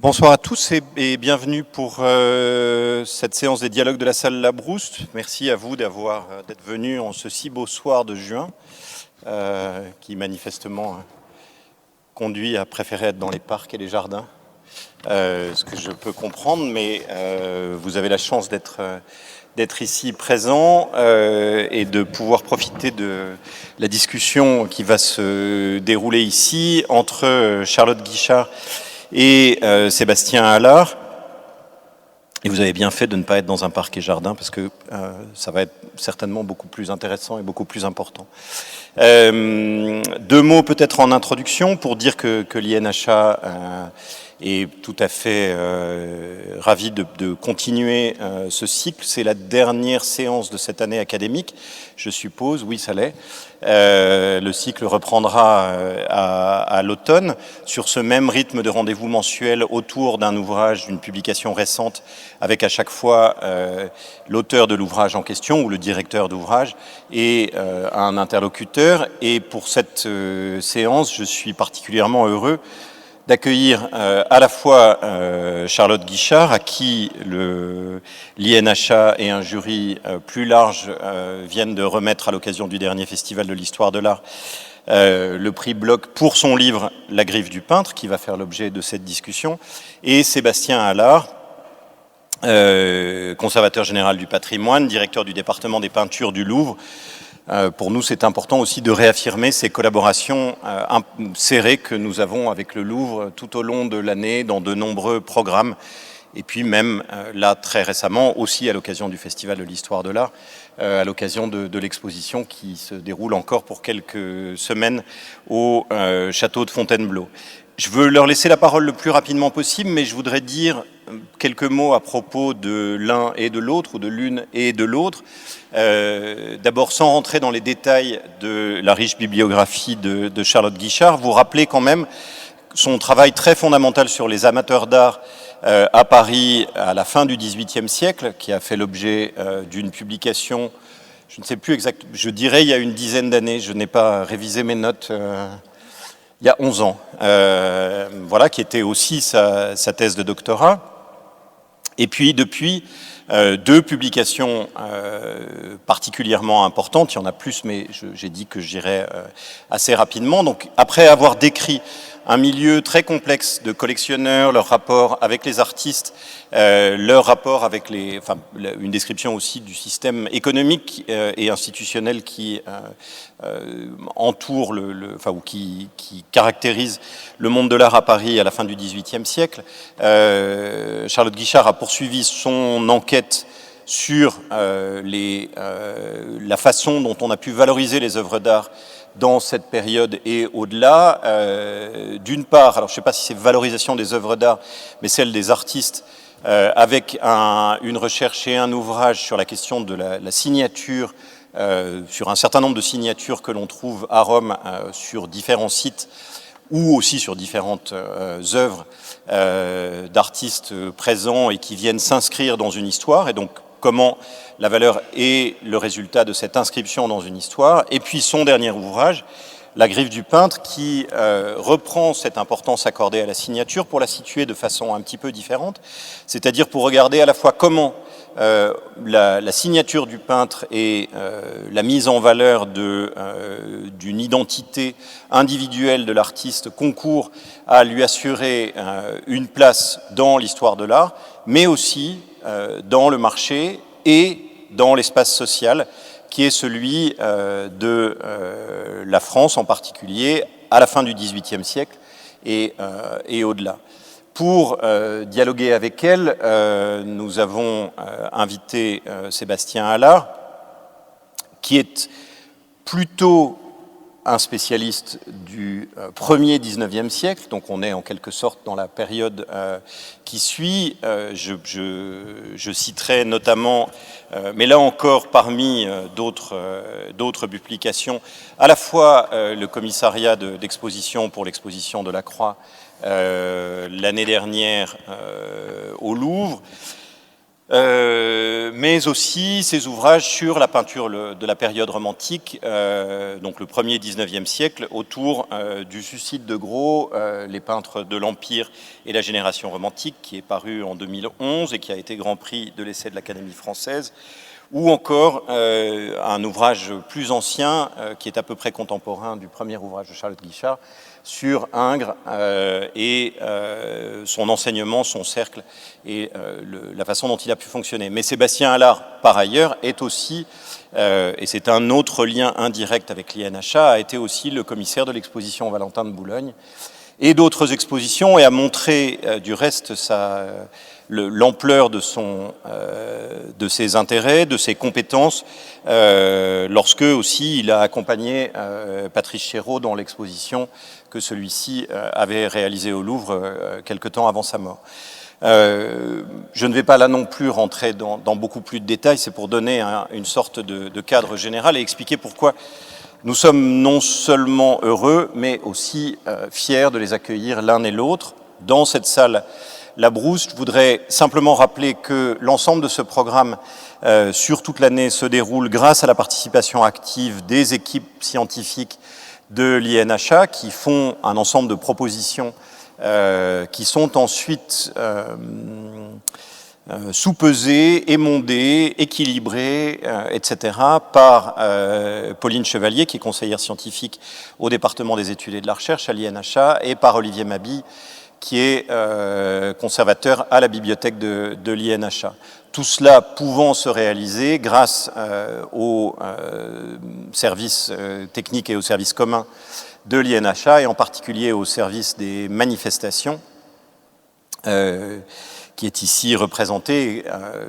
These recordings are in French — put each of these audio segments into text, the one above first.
Bonsoir à tous et bienvenue pour cette séance des dialogues de la salle Labrouste. Merci à vous d'être venus en ce si beau soir de juin, qui manifestement conduit à préférer être dans les parcs et les jardins, ce que je peux comprendre, mais vous avez la chance d'être ici présent et de pouvoir profiter de la discussion qui va se dérouler ici entre Charlotte Guichard et Sébastien Allard. Et vous avez bien fait de ne pas être dans un parc et jardin parce que ça va être certainement beaucoup plus intéressant et beaucoup plus important. Deux mots peut-être en introduction pour dire que l'INHA est tout à fait ravi de continuer ce cycle. C'est la dernière séance de cette année académique, je suppose. Oui, ça l'est. Le cycle reprendra à l'automne sur ce même rythme de rendez-vous mensuel autour d'un ouvrage, d'une publication récente, avec à chaque fois l'auteur de l'ouvrage en question ou le directeur d'ouvrage et un interlocuteur. Et pour cette séance, je suis particulièrement heureux d'accueillir à la fois Charlotte Guichard, à qui l'INHA et un jury plus large viennent de remettre à l'occasion du dernier Festival de l'Histoire de l'Art le prix Bloch pour son livre « La griffe du peintre », qui va faire l'objet de cette discussion, et Sébastien Allard, conservateur général du patrimoine, directeur du département des peintures du Louvre. Pour nous, c'est important aussi de réaffirmer ces collaborations serrées que nous avons avec le Louvre tout au long de l'année dans de nombreux programmes. Et puis même, là, très récemment, aussi à l'occasion du Festival de l'Histoire de l'Art, à l'occasion de l'exposition qui se déroule encore pour quelques semaines au château de Fontainebleau. Je veux leur laisser la parole le plus rapidement possible, mais je voudrais dire quelques mots à propos de l'un et de l'autre, ou de l'une et de l'autre. D'abord, sans rentrer dans les détails de la riche bibliographie de Charlotte Guichard, vous rappelez quand même son travail très fondamental sur les amateurs d'art à Paris à la fin du XVIIIe siècle, qui a fait l'objet d'une publication, je ne sais plus exactement, je dirais il y a une dizaine d'années, je n'ai pas révisé mes notes, il y a 11 ans, voilà, qui était aussi sa thèse de doctorat. Et puis depuis, deux publications particulièrement importantes, il y en a plus, mais j'ai dit que j'irais assez rapidement. Donc après avoir décrit un milieu très complexe de collectionneurs, leur rapport avec les artistes, leur rapport avec une description aussi du système économique et institutionnel qui entoure ou qui caractérise le monde de l'art à Paris à la fin du XVIIIe siècle. Charlotte Guichard a poursuivi son enquête sur la façon dont on a pu valoriser les œuvres d'art dans cette période et au-delà. D'une part, alors je ne sais pas si c'est valorisation des œuvres d'art, mais celle des artistes, avec une recherche et un ouvrage sur la question de la signature, sur un certain nombre de signatures que l'on trouve à Rome sur différents sites ou aussi sur différentes œuvres d'artistes présents et qui viennent s'inscrire dans une histoire, et donc comment la valeur est le résultat de cette inscription dans une histoire. Et puis son dernier ouvrage, La griffe du peintre, qui reprend cette importance accordée à la signature pour la situer de façon un petit peu différente, c'est-à-dire pour regarder à la fois comment la signature du peintre et la mise en valeur d'une identité individuelle de l'artiste concourent à lui assurer une place dans l'histoire de l'art, mais aussi dans le marché et dans l'espace social qui est celui de la France en particulier à la fin du XVIIIe siècle et au-delà. Pour dialoguer avec elle, nous avons invité Sébastien Allard, qui est plutôt un spécialiste du premier XIXe siècle, donc on est en quelque sorte dans la période qui suit. Je citerai notamment, mais là encore parmi d'autres publications, à la fois le commissariat d'exposition pour l'exposition de la Croix l'année dernière au Louvre, mais aussi ses ouvrages sur la peinture de la période romantique, donc le 1er 19e siècle, autour du Suicide de Gros, les peintres de l'Empire et la génération romantique, qui est paru en 2011 et qui a été Grand Prix de l'essai de l'Académie française, ou encore un ouvrage plus ancien, qui est à peu près contemporain du premier ouvrage de Charlotte Guichard, sur Ingres et son enseignement, son cercle et la façon dont il a pu fonctionner. Mais Sébastien Allard, par ailleurs, est aussi, et c'est un autre lien indirect avec l'INHA, a été aussi le commissaire de l'exposition Valentin de Boulogne et d'autres expositions, et a montré du reste l'ampleur de ses intérêts, de ses compétences, lorsque aussi il a accompagné Patrice Chéreau dans l'exposition que celui-ci avait réalisée au Louvre quelque temps avant sa mort. Je ne vais pas là non plus rentrer dans beaucoup plus de détails, c'est pour donner une sorte de cadre général et expliquer pourquoi nous sommes non seulement heureux, mais aussi fiers de les accueillir l'un et l'autre dans cette salle La Brousse. Je voudrais simplement rappeler que l'ensemble de ce programme sur toute l'année se déroule grâce à la participation active des équipes scientifiques de l'INHA qui font un ensemble de propositions qui sont ensuite sous-pesées, émondées, équilibrées, etc. par Pauline Chevalier, qui est conseillère scientifique au département des études et de la recherche à l'INHA, et par Olivier Mabille, qui est conservateur à la bibliothèque de l'INHA. Tout cela pouvant se réaliser grâce aux services techniques et aux services communs de l'INHA, et en particulier au service des manifestations, qui est ici représenté,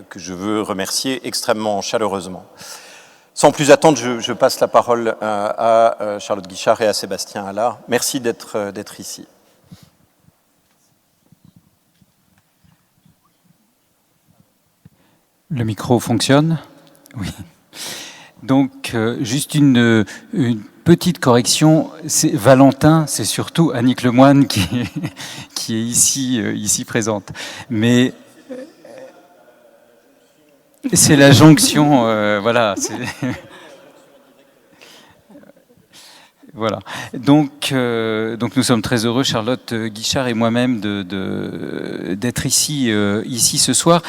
que je veux remercier extrêmement chaleureusement. Sans plus attendre, je passe la parole à Charlotte Guichard et à Sébastien Allard. Merci d'être ici. Le micro fonctionne? Oui. Donc, juste une petite correction. Valentin, c'est surtout Annick Lemoine qui est ici présente. Mais c'est la jonction, voilà. Voilà. Donc nous sommes très heureux, Charlotte Guichard et moi-même, d'être ici ce soir.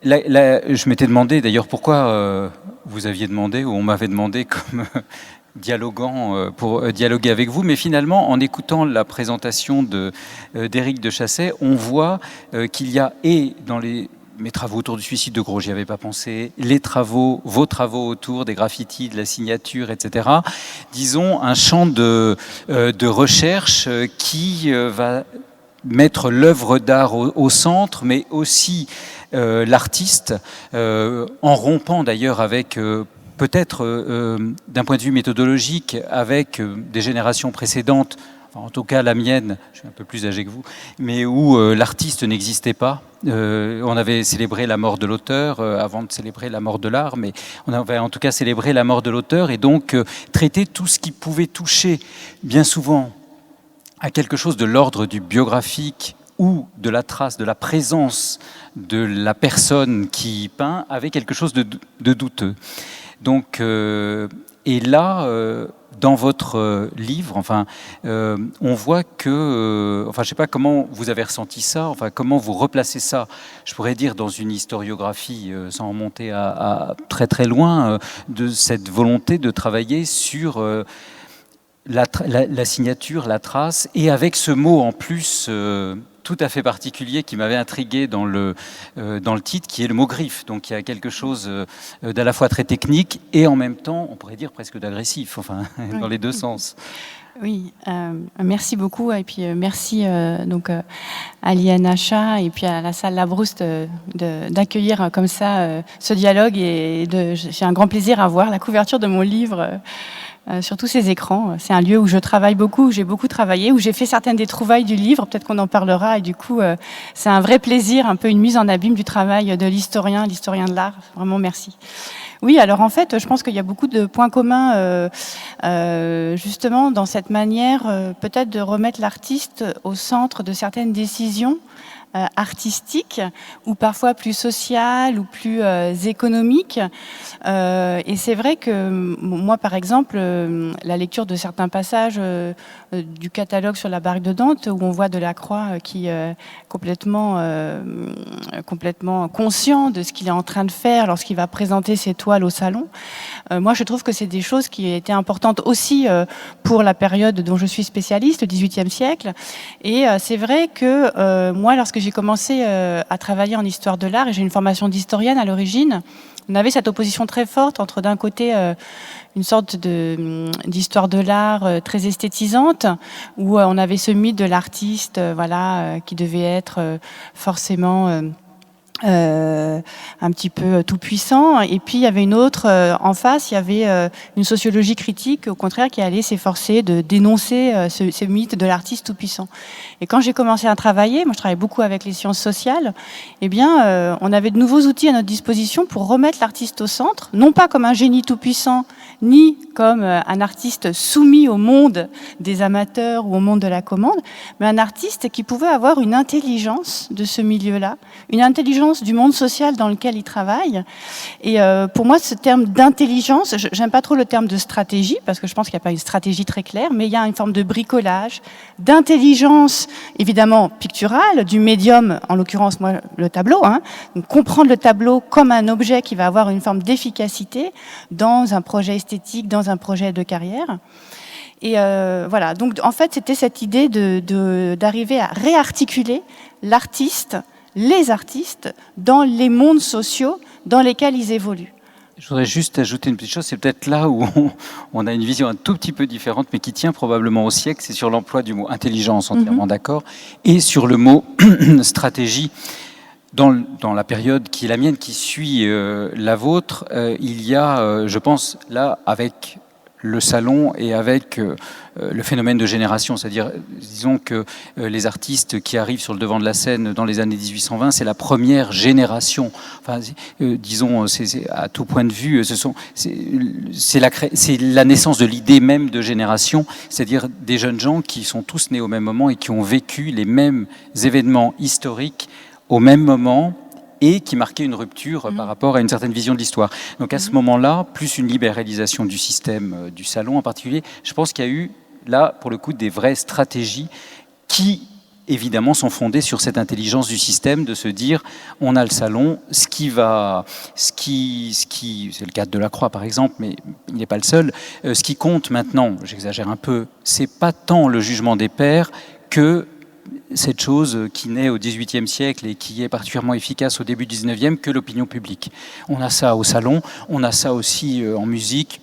Là, je m'étais demandé d'ailleurs pourquoi vous aviez demandé, ou on m'avait demandé comme dialoguant pour dialoguer avec vous, mais finalement en écoutant la présentation d'Éric de Chasset, on voit qu'il y a, et dans mes travaux autour du suicide de Gros, j'y avais pas pensé, vos travaux autour des graffitis, de la signature, etc., disons un champ de recherche qui va mettre l'œuvre d'art au centre, mais aussi l'artiste, en rompant d'ailleurs avec, peut-être d'un point de vue méthodologique, avec des générations précédentes, enfin, en tout cas la mienne, je suis un peu plus âgé que vous, mais où l'artiste n'existait pas. On avait célébré la mort de l'auteur avant de célébrer la mort de l'art, mais on avait en tout cas célébré la mort de l'auteur, et donc traiter tout ce qui pouvait toucher, bien souvent, à quelque chose de l'ordre du biographique ou de la trace, de la présence de la personne qui peint, avait quelque chose de douteux. Donc, et là, dans votre livre, enfin, on voit que, enfin, je sais pas comment vous avez ressenti ça, enfin, comment vous replacez ça, je pourrais dire, dans une historiographie, sans remonter à très très loin, de cette volonté de travailler sur la signature, la trace, et avec ce mot en plus tout à fait particulier qui m'avait intrigué dans le titre, qui est le mot griffe. Donc il y a quelque chose d'à la fois très technique et en même temps, on pourrait dire presque d'agressif, enfin, dans les deux sens. Oui, merci beaucoup, et puis merci donc à l'INHA et puis à la salle La Brousse d'accueillir comme ça ce dialogue, et j'ai un grand plaisir à voir la couverture de mon livre sur tous ces écrans. C'est un lieu où je travaille beaucoup, où j'ai beaucoup travaillé, où j'ai fait certaines des trouvailles du livre, peut-être qu'on en parlera, et du coup c'est un vrai plaisir, un peu une mise en abîme du travail de l'historien de l'art. Vraiment merci. Oui, alors en fait, je pense qu'il y a beaucoup de points communs justement dans cette manière peut-être de remettre l'artiste au centre de certaines décisions artistiques ou parfois plus sociales ou plus économiques. Et c'est vrai que moi, par exemple, la lecture de certains passages du catalogue sur la barque de Dante, où on voit Delacroix qui est complètement conscient de ce qu'il est en train de faire lorsqu'il va présenter ses toiles au salon. Moi, je trouve que c'est des choses qui étaient importantes aussi pour la période dont je suis spécialiste, le XVIIIe siècle. Et c'est vrai que moi, lorsque j'ai commencé à travailler en histoire de l'art, et j'ai une formation d'historienne à l'origine, on avait cette opposition très forte entre d'un côté une sorte d'histoire de l'art très esthétisante, où on avait ce mythe de l'artiste qui devait être forcément un petit peu tout puissant, et puis il y avait une autre en face, il y avait une sociologie critique au contraire qui allait s'efforcer de dénoncer ce mythe de l'artiste tout puissant. Et quand j'ai commencé à travailler, moi je travaille beaucoup avec les sciences sociales, eh bien on avait de nouveaux outils à notre disposition pour remettre l'artiste au centre, non pas comme un génie tout puissant, ni comme un artiste soumis au monde des amateurs ou au monde de la commande, mais un artiste qui pouvait avoir une intelligence de ce milieu-là, une intelligence du monde social dans lequel il travaille. Et pour moi, ce terme d'intelligence, j'aime pas trop le terme de stratégie, parce que je pense qu'il n'y a pas une stratégie très claire, mais il y a une forme de bricolage, d'intelligence, évidemment picturale, du médium, en l'occurrence, moi, le tableau. Donc, comprendre le tableau comme un objet qui va avoir une forme d'efficacité dans un projet esthétique, dans un projet de carrière. Et voilà, donc en fait, c'était cette idée d'arriver à réarticuler l'artiste, les artistes, dans les mondes sociaux dans lesquels ils évoluent. Je voudrais juste ajouter une petite chose, c'est peut-être là où on a une vision un tout petit peu différente, mais qui tient probablement au siècle, c'est sur l'emploi du mot intelligence, entièrement d'accord, et sur le mot stratégie. Dans la période qui est la mienne, qui suit la vôtre, il y a, je pense, là, avec le salon et avec le phénomène de génération, c'est-à-dire, disons que les artistes qui arrivent sur le devant de la scène dans les années 1820, c'est la première génération. Enfin, disons, c'est à tout point de vue, c'est la naissance de l'idée même de génération, c'est-à-dire des jeunes gens qui sont tous nés au même moment et qui ont vécu les mêmes événements historiques au même moment, et qui marquait une rupture par rapport à une certaine vision de l'histoire. Donc à ce moment-là, plus une libéralisation du système du salon en particulier, je pense qu'il y a eu, là, pour le coup, des vraies stratégies qui, évidemment, sont fondées sur cette intelligence du système de se dire, on a le salon, c'est le cas de Delacroix, par exemple, mais il n'est pas le seul. Ce qui compte maintenant, j'exagère un peu, c'est pas tant le jugement des pairs que cette chose qui naît au XVIIIe siècle et qui est particulièrement efficace au début du XIXe, que l'opinion publique. On a ça au salon, on a ça aussi en musique.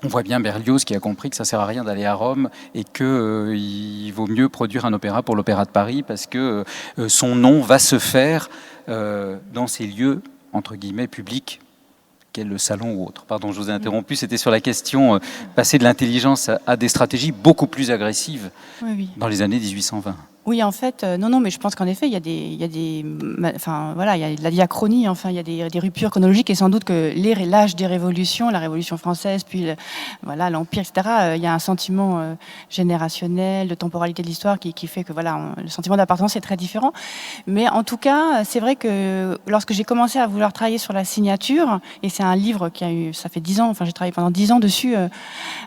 On voit bien Berlioz qui a compris que ça ne sert à rien d'aller à Rome et qu'il vaut mieux produire un opéra pour l'Opéra de Paris parce que son nom va se faire dans ces lieux, entre guillemets, publics, qu'est le salon ou autre. Pardon, je vous ai interrompu, c'était sur la question passer de l'intelligence à des stratégies beaucoup plus agressives dans les années 1820. Oui, en fait, non, mais je pense qu'en effet, il y a de la diachronie, enfin, il y a des ruptures chronologiques, et sans doute que l'âge des révolutions, la Révolution française, puis l'Empire, etc., il y a un sentiment générationnel, de temporalité de l'histoire qui fait que le sentiment d'appartenance est très différent. Mais en tout cas, c'est vrai que lorsque j'ai commencé à vouloir travailler sur la signature, et c'est un livre ça fait 10 ans, enfin, j'ai travaillé pendant 10 ans dessus,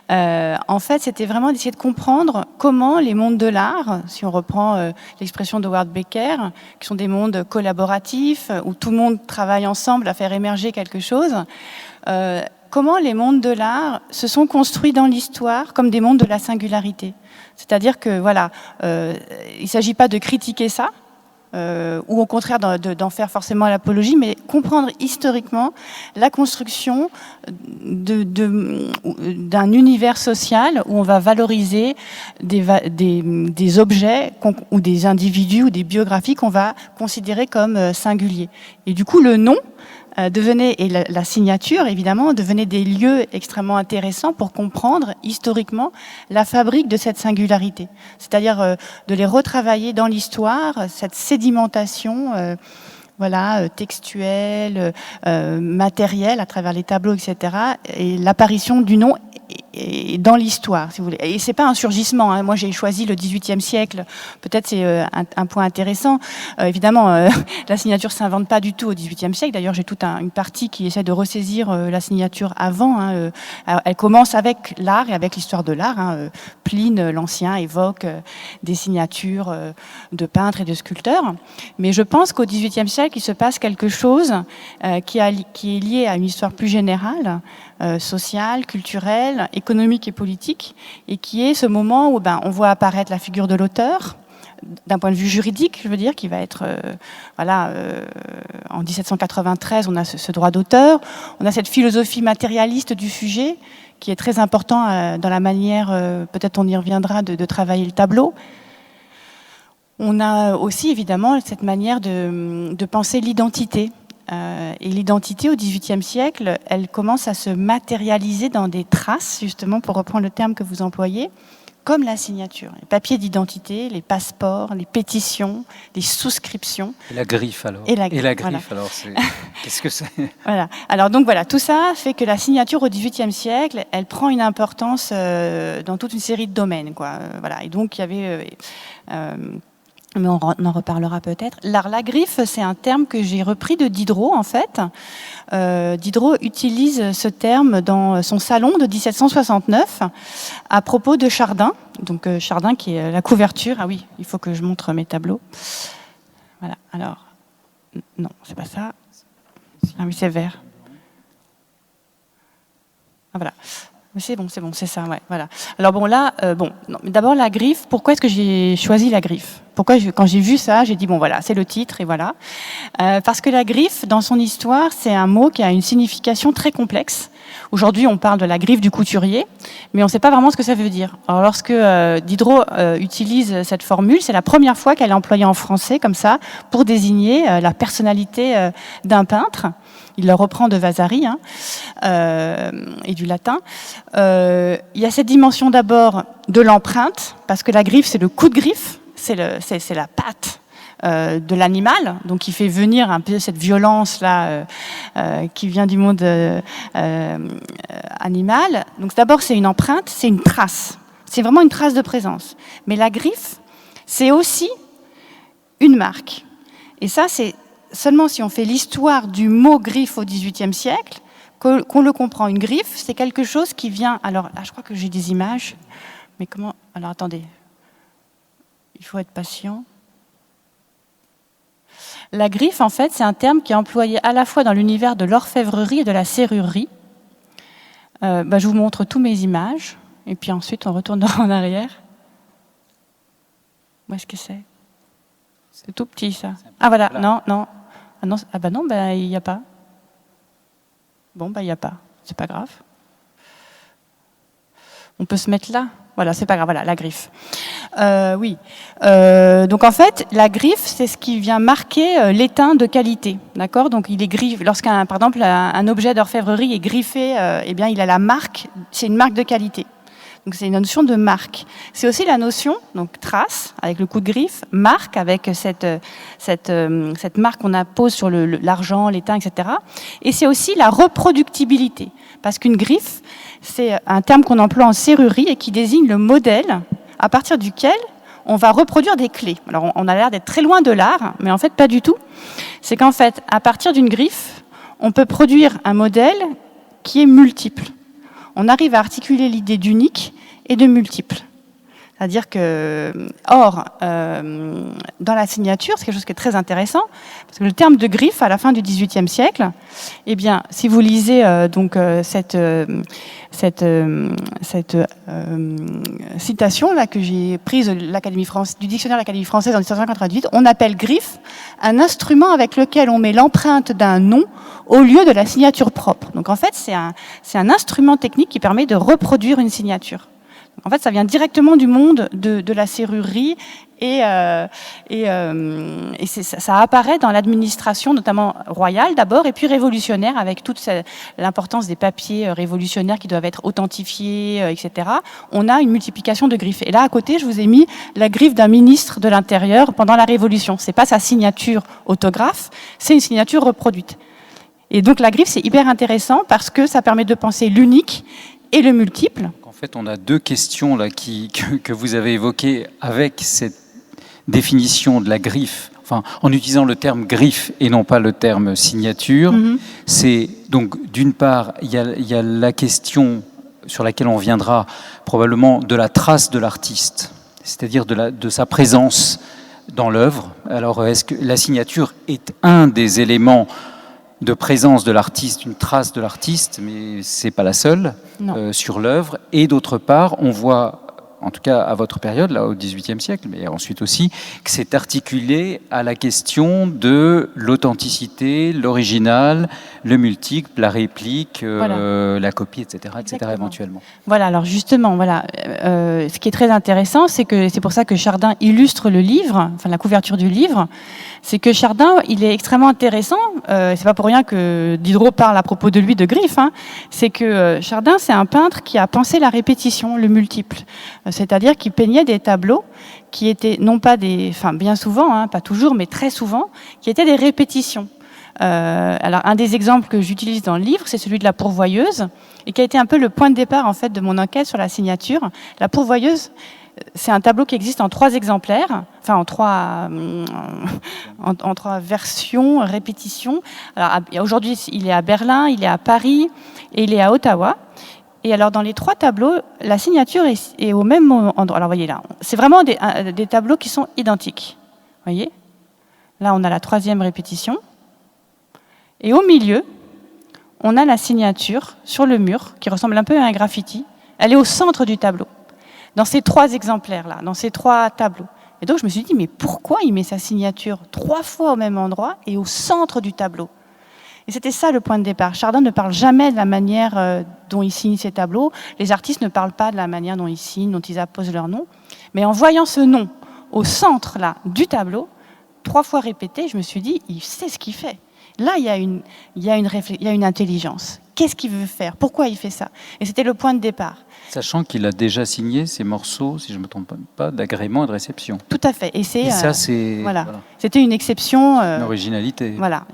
en fait, c'était vraiment d'essayer de comprendre comment les mondes de l'art, si on reprend l'expression de Howard Becker, qui sont des mondes collaboratifs, où tout le monde travaille ensemble à faire émerger quelque chose, comment les mondes de l'art se sont construits dans l'histoire comme des mondes de la singularité. C'est-à-dire que, il ne s'agit pas de critiquer ça, ou au contraire d'en faire forcément l'apologie, mais comprendre historiquement la construction d'un univers social où on va valoriser des objets ou des individus ou des biographies qu'on va considérer comme singuliers. Et du coup, le nom et la signature, évidemment, devenaient des lieux extrêmement intéressants pour comprendre historiquement la fabrique de cette singularité. C'est-à-dire de les retravailler dans l'histoire, cette sédimentation voilà, textuel, matériel à travers les tableaux, etc. Et l'apparition du nom et dans l'histoire, si vous voulez. Et c'est pas un surgissement. Hein. Moi, j'ai choisi le XVIIIe siècle. Peut-être c'est un point intéressant. Évidemment, la signature s'invente pas du tout au XVIIIe siècle. D'ailleurs, j'ai toute une partie qui essaie de ressaisir la signature avant. Hein. Elle commence avec l'art et avec l'histoire de l'art. Hein. Pline, l'Ancien, évoque des signatures de peintres et de sculpteurs. Mais je pense qu'au XVIIIe siècle, il se passe quelque chose qui est lié à une histoire plus générale, sociale, culturelle, économique et politique, et qui est ce moment où on voit apparaître la figure de l'auteur, d'un point de vue juridique, je veux dire, qui va être, en 1793, on a ce droit d'auteur, on a cette philosophie matérialiste du sujet, qui est très important dans la manière, peut-être on y reviendra, de travailler le tableau. On a aussi, évidemment, cette manière de penser l'identité. Et l'identité au XVIIIe siècle, elle commence à se matérialiser dans des traces, justement, pour reprendre le terme que vous employez, comme la signature. Les papiers d'identité, les passeports, les pétitions, les souscriptions. Et la griffe, alors. Et la griffe, voilà. Alors, qu'est-ce que c'est? Voilà. Alors, donc voilà, tout ça fait que la signature au XVIIIe siècle, elle prend une importance dans toute une série de domaines, quoi. Voilà. Et donc, il y avait... mais on en reparlera peut-être. L'art la griffe, c'est un terme que j'ai repris de Diderot, en fait. Diderot utilise ce terme dans son salon de 1769 à propos de Chardin. Donc Chardin qui est la couverture. Ah oui, il faut que je montre mes tableaux. Voilà, alors... Non, c'est pas ça. Ah oui, c'est vert. Ah voilà. C'est bon, c'est ça, ouais, voilà. Alors bon, là, d'abord la griffe, pourquoi est-ce que j'ai choisi la griffe? Pourquoi, quand j'ai vu ça, j'ai dit, bon voilà, c'est le titre, et voilà. Parce que la griffe, dans son histoire, c'est un mot qui a une signification très complexe. Aujourd'hui, on parle de la griffe du couturier, mais on ne sait pas vraiment ce que ça veut dire. Alors lorsque Diderot utilise cette formule, c'est la première fois qu'elle est employée en français, comme ça, pour désigner la personnalité d'un peintre. Il le reprend de Vasari et du latin. Il y a cette dimension d'abord de l'empreinte, parce que la griffe, c'est le coup de griffe, c'est la patte de l'animal, donc qui fait venir un peu cette violence-là qui vient du monde animal. Donc d'abord, c'est une empreinte, c'est une trace. C'est vraiment une trace de présence. Mais la griffe, c'est aussi une marque. Et ça, c'est seulement si on fait l'histoire du mot griffe au XVIIIe siècle, qu'on le comprend. Une griffe, c'est quelque chose qui vient... Alors là, je crois que j'ai des images. Mais comment... Alors attendez. Il faut être patient. La griffe, en fait, c'est un terme qui est employé à la fois dans l'univers de l'orfèvrerie et de la serrurerie. Je vous montre tous mes images. Et puis ensuite, on retourne en arrière. Où est-ce que c'est? C'est tout petit, ça. Ah voilà, non. Ah non, il n'y a pas. Bon, il n'y a pas. C'est pas grave. On peut se mettre là. Voilà, c'est pas grave. Voilà, la griffe. Oui. Donc en fait, la griffe, c'est ce qui vient marquer l'étain de qualité. D'accord? Donc il est griffé. Lorsqu'un, par exemple, un objet d'orfèvrerie est griffé, eh bien, il a la marque. C'est une marque de qualité. Donc c'est une notion de marque. C'est aussi la notion, donc trace, avec le coup de griffe, marque, avec cette marque qu'on appose sur l'argent, l'étain, etc. Et c'est aussi la reproductibilité. Parce qu'une griffe, c'est un terme qu'on emploie en serrurerie et qui désigne le modèle à partir duquel on va reproduire des clés. Alors on a l'air d'être très loin de l'art, mais en fait pas du tout. C'est qu'en fait, à partir d'une griffe, on peut produire un modèle qui est multiple. On arrive à articuler l'idée d'unique et de multiple. C'est-à-dire que, dans la signature, c'est quelque chose qui est très intéressant, parce que le terme de griffe, à la fin du XVIIIe siècle, eh bien, si vous lisez cette citation là que j'ai prise du dictionnaire de l'Académie française en 1798, on appelle griffe un instrument avec lequel on met l'empreinte d'un nom au lieu de la signature propre. Donc en fait, c'est un instrument technique qui permet de reproduire une signature. En fait, ça vient directement du monde de la serrurerie ça apparaît dans l'administration, notamment royale d'abord, et puis révolutionnaire, avec toute l'importance des papiers révolutionnaires qui doivent être authentifiés, etc. On a une multiplication de griffes. Et là, à côté, je vous ai mis la griffe d'un ministre de l'Intérieur pendant la Révolution. C'est pas sa signature autographe, c'est une signature reproduite. Et donc la griffe, c'est hyper intéressant parce que ça permet de penser l'unique et le multiple. En fait, on a deux questions là que vous avez évoquées avec cette définition de la griffe, enfin, en utilisant le terme griffe et non pas le terme signature. C'est donc, d'une part, il y a la question sur laquelle on viendra probablement de la trace de l'artiste, c'est-à-dire de sa présence dans l'œuvre. Alors, est-ce que la signature est un des éléments de présence de l'artiste, une trace de l'artiste, mais c'est pas la seule sur l'œuvre. Et d'autre part, on voit, en tout cas à votre période, là au XVIIIe siècle, mais ensuite aussi, que c'est articulé à la question de l'authenticité, l'original, le multiple, la réplique, la copie, etc., éventuellement. Voilà, alors justement, voilà, ce qui est très intéressant, c'est pour ça que Chardin illustre le livre, enfin la couverture du livre, c'est que Chardin, il est extrêmement intéressant, c'est pas pour rien que Diderot parle à propos de lui de griffe, c'est que Chardin, c'est un peintre qui a pensé la répétition, le multiple. C'est-à-dire qu'il peignait des tableaux qui étaient non pas bien souvent, pas toujours, mais très souvent, qui étaient des répétitions. Alors un des exemples que j'utilise dans le livre, c'est celui de la pourvoyeuse, et qui a été un peu le point de départ en fait de mon enquête sur la signature. La pourvoyeuse, c'est un tableau qui existe en 3 exemplaires, enfin en trois versions, répétitions. Alors aujourd'hui, il est à Berlin, il est à Paris et il est à Ottawa. Et alors, dans les 3 tableaux, la signature est au même endroit. Alors, voyez là, c'est vraiment des tableaux qui sont identiques. Voyez ? Là, on a la 3e répétition. Et au milieu, on a la signature sur le mur, qui ressemble un peu à un graffiti. Elle est au centre du tableau. Dans ces 3 exemplaires-là, dans ces 3 tableaux. Et donc, je me suis dit, mais pourquoi il met sa signature 3 fois au même endroit et au centre du tableau ? Et c'était ça le point de départ. Chardin ne parle jamais de la manière dont il signe ses tableaux. Les artistes ne parlent pas de la manière dont ils signent, dont ils apposent leur nom. Mais en voyant ce nom au centre là, du tableau, 3 fois répété, je me suis dit, il sait ce qu'il fait. Là, il y a une intelligence. Qu'est-ce qu'il veut faire ? Pourquoi il fait ça ? Et c'était le point de départ. Sachant qu'il a déjà signé ces morceaux, si je ne me trompe pas, d'agrément et de réception. Tout à fait. Et ça, c'est... Voilà. C'était une exception. Une originalité. Voilà.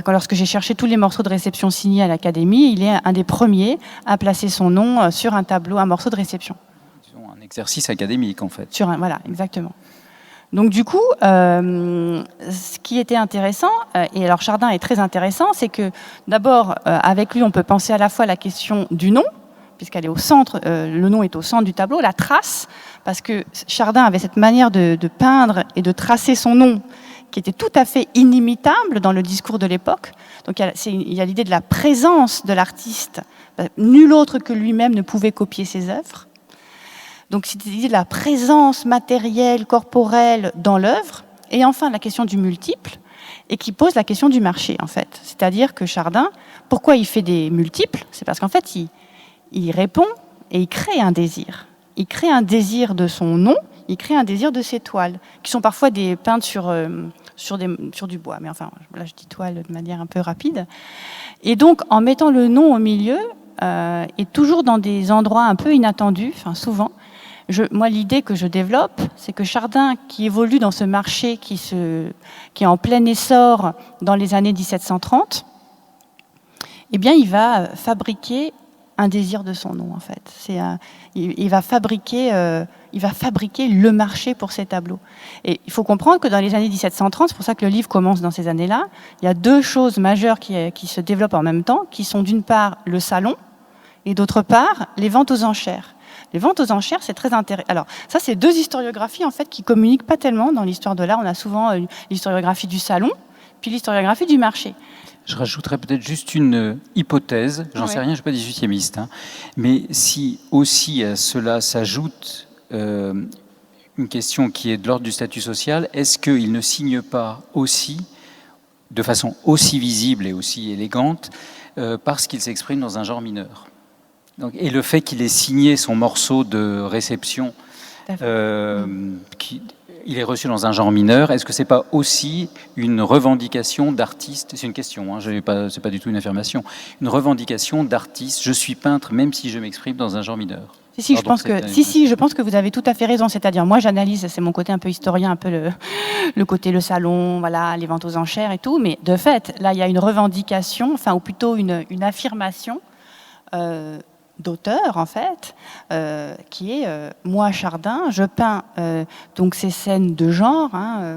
Lorsque j'ai cherché tous les morceaux de réception signés à l'Académie, il est un des premiers à placer son nom sur un tableau, un morceau de réception. Un exercice académique, en fait. Voilà, exactement. Donc du coup, ce qui était intéressant, et alors Chardin est très intéressant, c'est que d'abord, avec lui, on peut penser à la fois la question du nom, puisqu'elle est au centre, le nom est au centre du tableau, la trace, parce que Chardin avait cette manière de peindre et de tracer son nom qui était tout à fait inimitable dans le discours de l'époque. Donc il y a l'idée de la présence de l'artiste. Nul autre que lui-même ne pouvait copier ses œuvres. Donc c'est l'idée de la présence matérielle, corporelle dans l'œuvre. Et enfin la question du multiple, et qui pose la question du marché, en fait. C'est-à-dire que Chardin, pourquoi il fait des multiples ? C'est parce qu'en fait, il répond et il crée un désir. Il crée un désir de son nom, il crée un désir de ses toiles, qui sont parfois des peintes sur du bois. Mais enfin, là, je dis toile de manière un peu rapide. Et donc, en mettant le nom au milieu, et toujours dans des endroits un peu inattendus, enfin souvent, moi, l'idée que je développe, c'est que Chardin, qui évolue dans ce marché qui est en plein essor dans les années 1730, eh bien, il va fabriquer un désir de son nom, en fait. Il va fabriquer le marché pour ses tableaux. Et il faut comprendre que dans les années 1730, c'est pour ça que le livre commence dans ces années-là, il y a 2 choses majeures qui se développent en même temps, qui sont d'une part le salon, et d'autre part les ventes aux enchères. Les ventes aux enchères, c'est très intéressant. Alors, ça, c'est 2 historiographies, en fait, qui communiquent pas tellement dans l'histoire de l'art. On a souvent l'historiographie du salon, puis l'historiographie du marché. Je rajouterais peut-être juste une hypothèse, j'en sais rien, je ne suis pas 18e, mais si aussi à cela s'ajoute une question qui est de l'ordre du statut social, est-ce qu'il ne signe pas aussi, de façon aussi visible et aussi élégante, parce qu'il s'exprime dans un genre mineur ? Donc, et le fait qu'il ait signé son morceau de réception, il est reçu dans un genre mineur. Est-ce que c'est pas aussi une revendication d'artiste? C'est une question, hein, c'est pas du tout une affirmation. Une revendication d'artiste. Je suis peintre, même si je m'exprime dans un genre mineur. Si, je pense que vous avez tout à fait raison. C'est-à-dire, moi, j'analyse, c'est mon côté un peu historien, un peu le côté le salon, voilà, les ventes aux enchères et tout. Mais de fait, là, il y a une revendication, enfin, ou plutôt une affirmation d'auteur, en fait, qui est moi, Chardin, je peins donc ces scènes de genre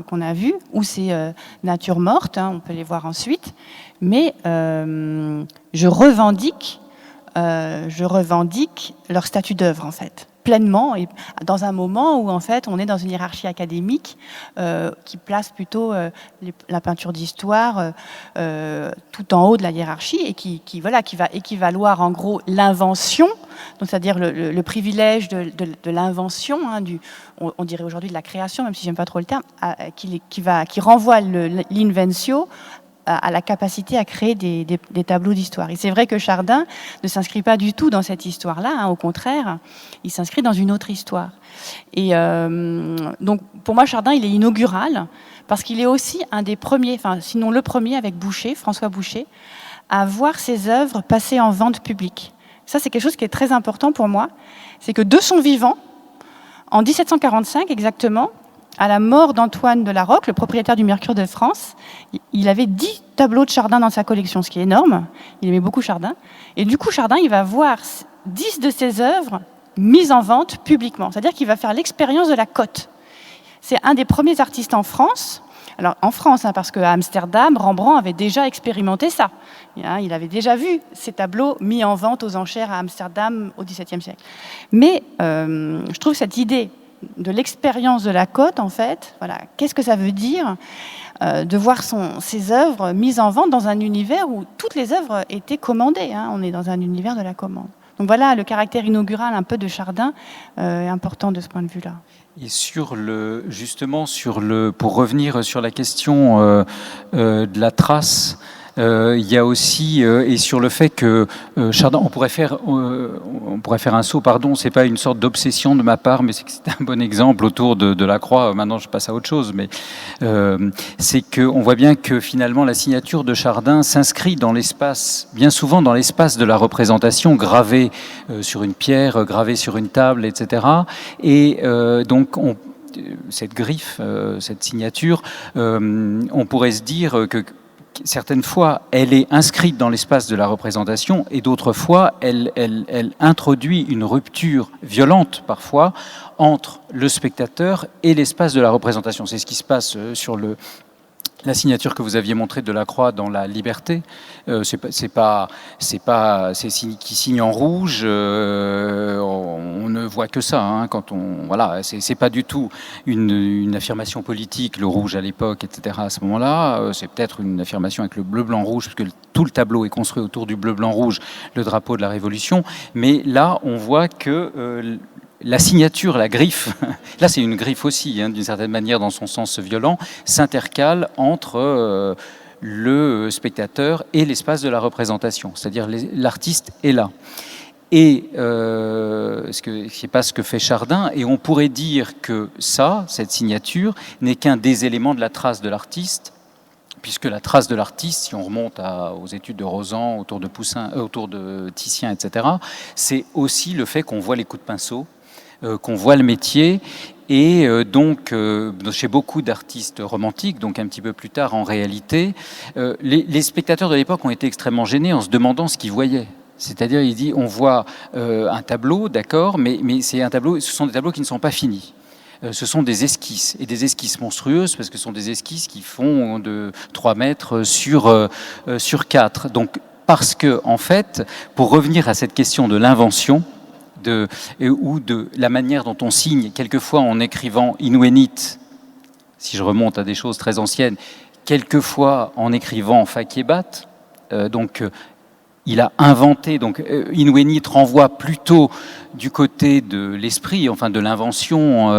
qu'on a vues, ou ces natures mortes, on peut les voir ensuite, mais je revendique leur statut d'œuvre, en fait, pleinement, et dans un moment où, en fait, on est dans une hiérarchie académique qui place plutôt la peinture d'histoire tout en haut de la hiérarchie, et qui va équivaloir, en gros, l'invention, donc c'est-à-dire le privilège de l'invention, on dirait aujourd'hui de la création, même si j'aime pas trop le terme, qui renvoie l'inventio à la capacité à créer des tableaux d'histoire. Et c'est vrai que Chardin ne s'inscrit pas du tout dans cette histoire-là, au contraire, il s'inscrit dans une autre histoire. Et donc, pour moi, Chardin, il est inaugural, parce qu'il est aussi un des premiers, enfin, sinon le premier avec Boucher, François Boucher, à voir ses œuvres passer en vente publique. Ça, c'est quelque chose qui est très important pour moi. C'est que de son vivant, en 1745 exactement, à la mort d'Antoine de la Rocque, le propriétaire du Mercure de France, il avait 10 tableaux de Chardin dans sa collection, ce qui est énorme. Il aimait beaucoup Chardin. Et du coup, Chardin, il va voir 10 de ses œuvres mises en vente publiquement. C'est-à-dire qu'il va faire l'expérience de la cote. C'est un des premiers artistes en France. Alors, en France, parce qu'à Amsterdam, Rembrandt avait déjà expérimenté ça. Il avait déjà vu ces tableaux mis en vente aux enchères à Amsterdam au XVIIe siècle. Mais je trouve cette idée de l'expérience de la cote, en fait, voilà, qu'est-ce que ça veut dire de voir ses œuvres mises en vente dans un univers où toutes les œuvres étaient commandées. On est dans un univers de la commande. Donc voilà, le caractère inaugural un peu de Chardin est important de ce point de vue-là. Et pour revenir sur la question de la trace, il y a aussi et sur le fait que Chardin, on pourrait faire un saut, c'est pas une sorte d'obsession de ma part, mais c'est un bon exemple autour de la croix. Maintenant, je passe à autre chose, mais c'est qu'on voit bien que finalement la signature de Chardin s'inscrit dans l'espace, bien souvent dans l'espace de la représentation, gravée sur une pierre, gravée sur une table, etc. Et donc cette griffe, cette signature, on pourrait se dire que certaines fois, elle est inscrite dans l'espace de la représentation, et d'autres fois, elle introduit une rupture violente, parfois, entre le spectateur et l'espace de la représentation. C'est ce qui se passe sur la signature que vous aviez montrée de la croix dans la Liberté. Qui signe en rouge. On ne voit que ça. C'est pas du tout une affirmation politique, le rouge à l'époque, etc. À ce moment-là, c'est peut-être une affirmation avec le bleu, blanc, rouge, parce que tout le tableau est construit autour du bleu, blanc, rouge, le drapeau de la Révolution. Mais là, on voit que la signature, la griffe, là c'est une griffe aussi, d'une certaine manière dans son sens violent, s'intercale entre le spectateur et l'espace de la représentation, c'est-à-dire l'artiste est là. Et c'est pas ce que fait Chardin, et on pourrait dire que cette signature, n'est qu'un des éléments de la trace de l'artiste, puisque la trace de l'artiste, si on remonte aux études de Rozan, autour de Titien, etc., c'est aussi le fait qu'on voit les coups de pinceau, qu'on voit le métier, et donc chez beaucoup d'artistes romantiques, donc un petit peu plus tard en réalité, les spectateurs de l'époque ont été extrêmement gênés en se demandant ce qu'ils voyaient. C'est-à-dire, il dit, on voit un tableau, d'accord, mais ce sont des tableaux qui ne sont pas finis. Ce sont des esquisses, et des esquisses monstrueuses, parce que ce sont des esquisses qui font de 3 mètres sur 4. Donc, parce que, en fait, pour revenir à cette question de l'invention, ou de la manière dont on signe, quelquefois en écrivant Inuenit, si je remonte à des choses très anciennes, quelquefois en écrivant Fakebat, il a inventé, donc Inuenit renvoie plutôt du côté de l'esprit, enfin de l'invention,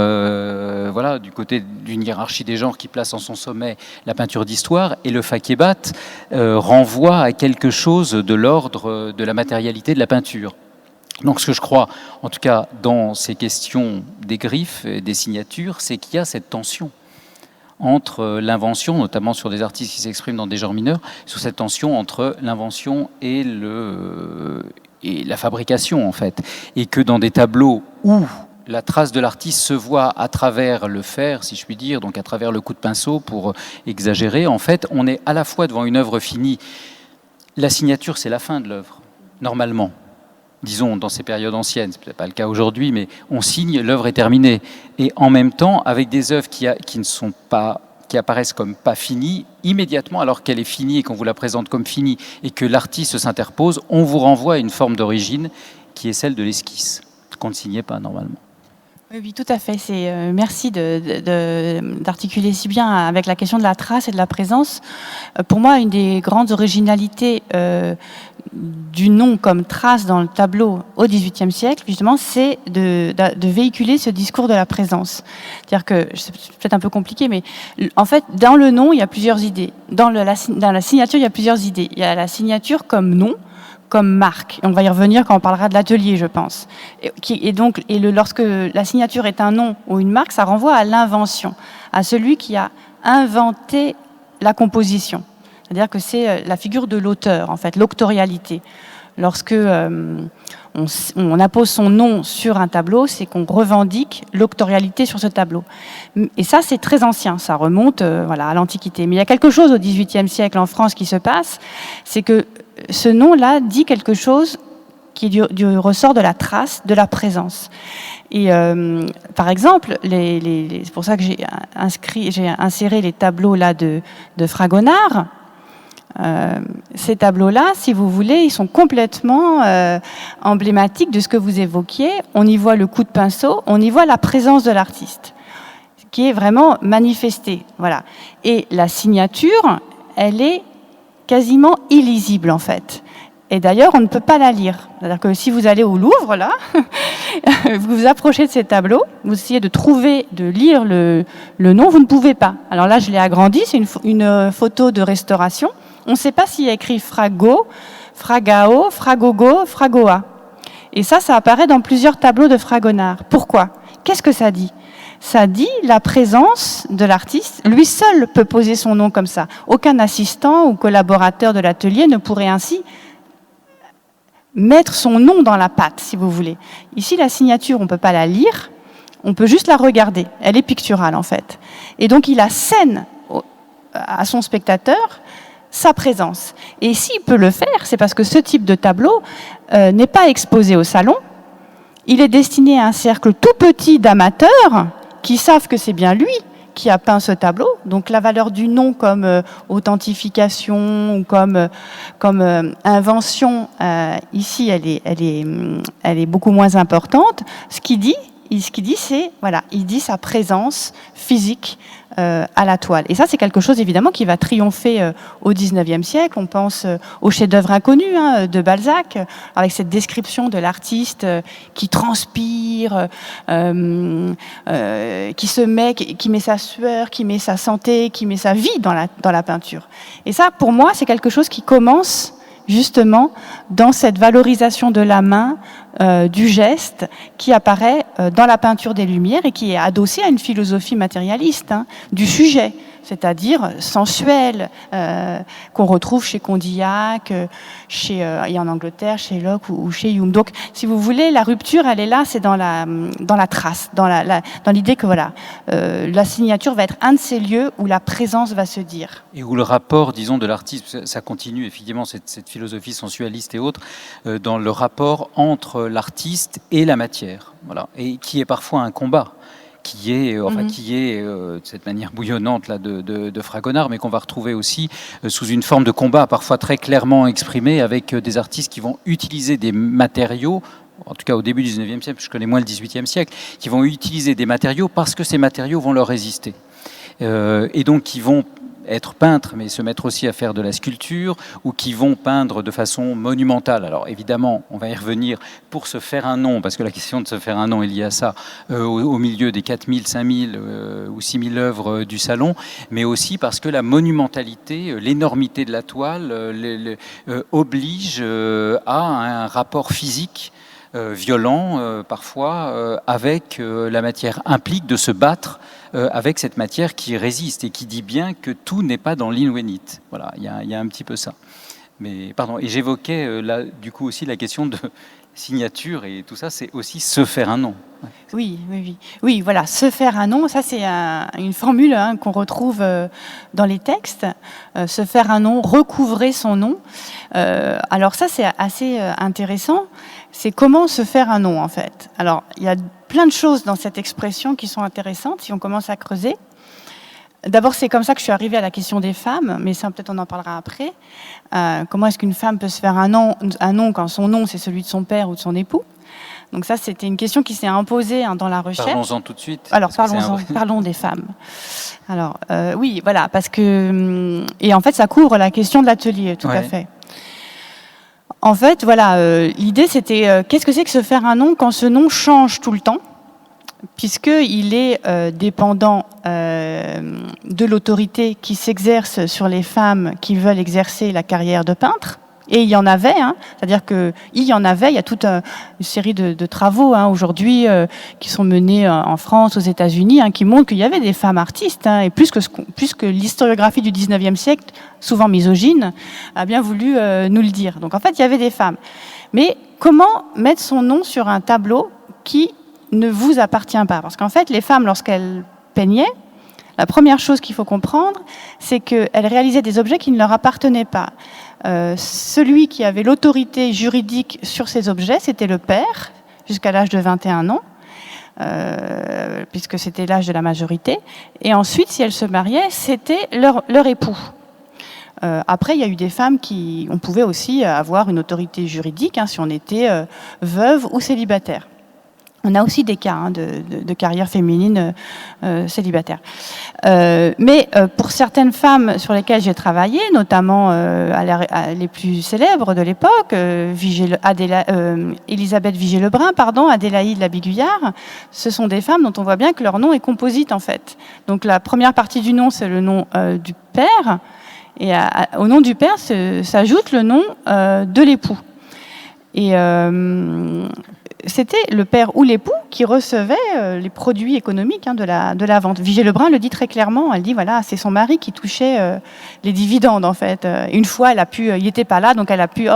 du côté d'une hiérarchie des genres qui place en son sommet la peinture d'histoire, et le Fakebat renvoie à quelque chose de l'ordre de la matérialité de la peinture. Donc ce que je crois, en tout cas dans ces questions des griffes et des signatures, c'est qu'il y a cette tension entre l'invention, notamment sur des artistes qui s'expriment dans des genres mineurs, sur cette tension entre l'invention et la fabrication, en fait. Et que dans des tableaux où la trace de l'artiste se voit à travers le fer, si je puis dire, donc à travers le coup de pinceau, pour exagérer, en fait, on est à la fois devant une œuvre finie. La signature, c'est la fin de l'œuvre, normalement. Disons, dans ces périodes anciennes, c'est peut-être pas le cas aujourd'hui, mais on signe, l'œuvre est terminée. Et en même temps, avec des œuvres qui apparaissent comme pas finies, immédiatement, alors qu'elle est finie et qu'on vous la présente comme finie, et que l'artiste s'interpose, on vous renvoie à une forme d'origine qui est celle de l'esquisse, qu'on ne signait pas normalement. Oui, tout à fait. Merci d'articuler si bien avec la question de la trace et de la présence. Pour moi, une des grandes originalités du nom comme trace dans le tableau au XVIIIe siècle, justement, c'est de véhiculer ce discours de la présence. C'est-à-dire que, c'est peut-être un peu compliqué, mais en fait, dans le nom, il y a plusieurs idées. Dans la signature, il y a plusieurs idées. Il y a la signature comme nom, comme marque. Et on va y revenir quand on parlera de l'atelier, je pense. Lorsque la signature est un nom ou une marque, ça renvoie à l'invention, à celui qui a inventé la composition. C'est-à-dire que c'est la figure de l'auteur, en fait, l'auctorialité. Lorsque on appose son nom sur un tableau, c'est qu'on revendique l'auctorialité sur ce tableau. Et ça, c'est très ancien, ça remonte à l'Antiquité. Mais il y a quelque chose au XVIIIe siècle en France qui se passe, c'est que ce nom-là dit quelque chose qui est du ressort de la trace, de la présence. Et par exemple, c'est pour ça que j'ai inséré les tableaux là de Fragonard. Ces tableaux-là, si vous voulez, ils sont complètement emblématiques de ce que vous évoquiez. On y voit le coup de pinceau, on y voit la présence de l'artiste, qui est vraiment manifestée. Voilà. Et la signature, elle est quasiment illisible, en fait. Et d'ailleurs, on ne peut pas la lire. C'est-à-dire que si vous allez au Louvre, là, vous vous approchez de ces tableaux, vous essayez de lire le nom, vous ne pouvez pas. Alors là, je l'ai agrandi, c'est une photo de restauration. On ne sait pas s'il y a écrit Frago, Fragao, Fragogo, Fragoa. Et ça apparaît dans plusieurs tableaux de Fragonard. Pourquoi ? Qu'est-ce que ça dit ? Ça dit la présence de l'artiste. Lui seul peut poser son nom comme ça. Aucun assistant ou collaborateur de l'atelier ne pourrait ainsi mettre son nom dans la pâte, si vous voulez. Ici, la signature, on ne peut pas la lire, on peut juste la regarder. Elle est picturale, en fait. Et donc, il assène à son spectateur sa présence. Et s'il peut le faire, c'est parce que ce type de tableau n'est pas exposé au salon. Il est destiné à un cercle tout petit d'amateurs qui savent que c'est bien lui qui a peint ce tableau. Donc la valeur du nom comme authentification ou comme invention, ici, elle est beaucoup moins importante. Ce qu'il dit, c'est, voilà, il dit sa présence physique à la toile. Et ça, c'est quelque chose, évidemment, qui va triompher au XIXe siècle. On pense au chef-d'œuvre inconnu de Balzac, avec cette description de l'artiste qui transpire, qui met sa sueur, qui met sa santé, qui met sa vie dans la peinture. Et ça, pour moi, c'est quelque chose qui commence justement dans cette valorisation de la main, du geste, qui apparaît dans la peinture des Lumières et qui est adossée à une philosophie matérialiste, du sujet, c'est-à-dire sensuel, qu'on retrouve chez Condillac, et en Angleterre, chez Locke ou chez Hume. Donc, si vous voulez, la rupture, elle est là, c'est dans la trace, dans l'idée que voilà, la signature va être un de ces lieux où la présence va se dire. Et où le rapport, disons, de l'artiste, ça continue effectivement cette philosophie sensualiste et autres, dans le rapport entre l'artiste et la matière, voilà, et qui est parfois un combat, qui est de cette manière bouillonnante là de Fragonard, mais qu'on va retrouver aussi sous une forme de combat parfois très clairement exprimé avec des artistes qui vont utiliser des matériaux, en tout cas au début du 19e siècle, je connais moins le 18e siècle, qui vont utiliser des matériaux parce que ces matériaux vont leur résister. Et donc qui vont être peintres, mais se mettre aussi à faire de la sculpture, ou qui vont peindre de façon monumentale. Alors évidemment, on va y revenir pour se faire un nom, parce que la question de se faire un nom est liée à ça, au milieu des 4000, 5000 ou 6000 œuvres du salon, mais aussi parce que la monumentalité, l'énormité de la toile oblige à un rapport physique violent parfois, avec la matière, implique de se battre avec cette matière qui résiste et qui dit bien que tout n'est pas dans l'inouïnite. Voilà, il y a un petit peu ça. Mais pardon, et j'évoquais là du coup aussi la question de signature et tout ça, c'est aussi se faire un nom. Oui, voilà, se faire un nom, ça c'est une formule qu'on retrouve dans les textes. Se faire un nom, recouvrer son nom. Alors ça c'est assez intéressant. C'est comment se faire un nom en fait. Alors il y a plein de choses dans cette expression qui sont intéressantes si on commence à creuser. D'abord, c'est comme ça que je suis arrivée à la question des femmes, mais ça, peut-être on en parlera après. Comment est-ce qu'une femme peut se faire un nom quand son nom, c'est celui de son père ou de son époux? Donc ça, c'était une question qui s'est imposée dans la recherche. Parlons-en tout de suite. Alors, parlons des femmes. Alors, oui, voilà, parce que... Et en fait, ça couvre la question de l'atelier, tout à fait. En fait, voilà, l'idée, c'était qu'est-ce que c'est que se faire un nom quand ce nom change tout le temps, puisqu'il est dépendant de l'autorité qui s'exerce sur les femmes qui veulent exercer la carrière de peintre. Et il y en avait, c'est-à-dire qu'il y en avait, il y a toute une série de travaux aujourd'hui qui sont menés en France, aux États-Unis, qui montrent qu'il y avait des femmes artistes, et plus que l'historiographie du 19e siècle, souvent misogyne, a bien voulu nous le dire. Donc en fait, il y avait des femmes. Mais comment mettre son nom sur un tableau qui ne vous appartient pas? Parce qu'en fait, les femmes, lorsqu'elles peignaient, la première chose qu'il faut comprendre, c'est qu'elles réalisaient des objets qui ne leur appartenaient pas. Celui qui avait l'autorité juridique sur ces objets, c'était le père, jusqu'à l'âge de 21 ans, puisque c'était l'âge de la majorité. Et ensuite, si elles se mariaient, c'était leur époux. Après, il y a eu des femmes on pouvait aussi avoir une autorité juridique, si on était veuve ou célibataire. On a aussi des cas de carrière féminine célibataire. Mais pour certaines femmes sur lesquelles j'ai travaillé, notamment les plus célèbres de l'époque, Élisabeth Vigée-Lebrun, Adélaïde Labiguillard, ce sont des femmes dont on voit bien que leur nom est composite en fait. Donc la première partie du nom, c'est le nom du père, et au nom du père s'ajoute le nom de l'époux. Et c'était le père ou l'époux qui recevait les produits économiques de la vente. Vigée-Lebrun le dit très clairement, elle dit voilà, c'est son mari qui touchait les dividendes en fait. Une fois, il n'était pas là, donc elle a pu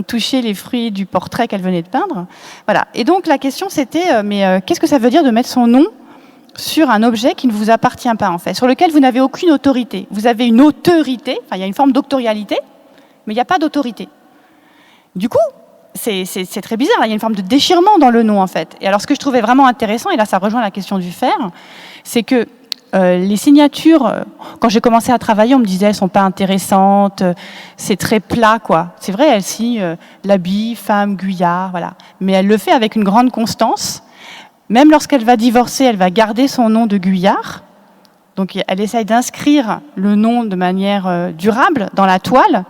toucher les fruits du portrait qu'elle venait de peindre. Voilà. Et donc la question c'était, mais qu'est-ce que ça veut dire de mettre son nom sur un objet qui ne vous appartient pas en fait, sur lequel vous n'avez aucune autorité? Vous avez une autorité, il y a une forme d'autorialité, mais il n'y a pas d'autorité. Du coup, c'est très bizarre, il y a une forme de déchirement dans le nom en fait. Et alors ce que je trouvais vraiment intéressant, et là ça rejoint la question du faire, c'est que les signatures, quand j'ai commencé à travailler, on me disait elles sont pas intéressantes, c'est très plat quoi. C'est vrai, elle signe l'habit, femme, Guyard, voilà. Mais elle le fait avec une grande constance. Même lorsqu'elle va divorcer, elle va garder son nom de Guyard. Donc elle essaye d'inscrire le nom de manière durable dans la toile.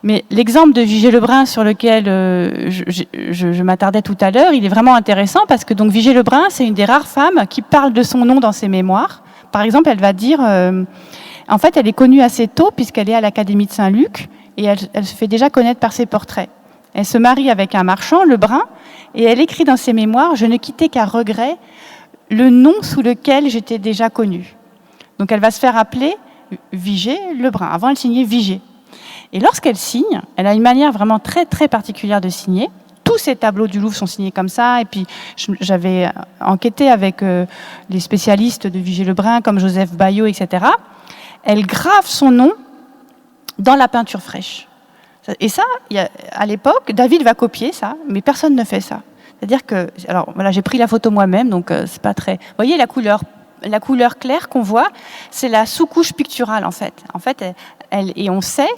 Mais l'exemple de Vigée-Lebrun sur lequel je m'attardais tout à l'heure, il est vraiment intéressant parce que donc Vigée-Lebrun, c'est une des rares femmes qui parle de son nom dans ses mémoires. Par exemple, elle va dire, en fait, elle est connue assez tôt puisqu'elle est à l'Académie de Saint-Luc et elle se fait déjà connaître par ses portraits. Elle se marie avec un marchand, Lebrun, et elle écrit dans ses mémoires « Je ne quittais qu'à regret le nom sous lequel j'étais déjà connue ». Donc elle va se faire appeler Vigée-Lebrun. Avant, elle signait Vigée. Et lorsqu'elle signe, elle a une manière vraiment très très particulière de signer. Tous ces tableaux du Louvre sont signés comme ça. Et puis j'avais enquêté avec les spécialistes de Vigée-Lebrun comme Joseph Bayot, etc. Elle grave son nom dans la peinture fraîche. Et ça, à l'époque, David va copier ça, mais personne ne fait ça. C'est-à-dire que, alors voilà, j'ai pris la photo moi-même, donc c'est pas très. Vous voyez la couleur claire qu'on voit, c'est la sous-couche picturale en fait. En fait, et on sait.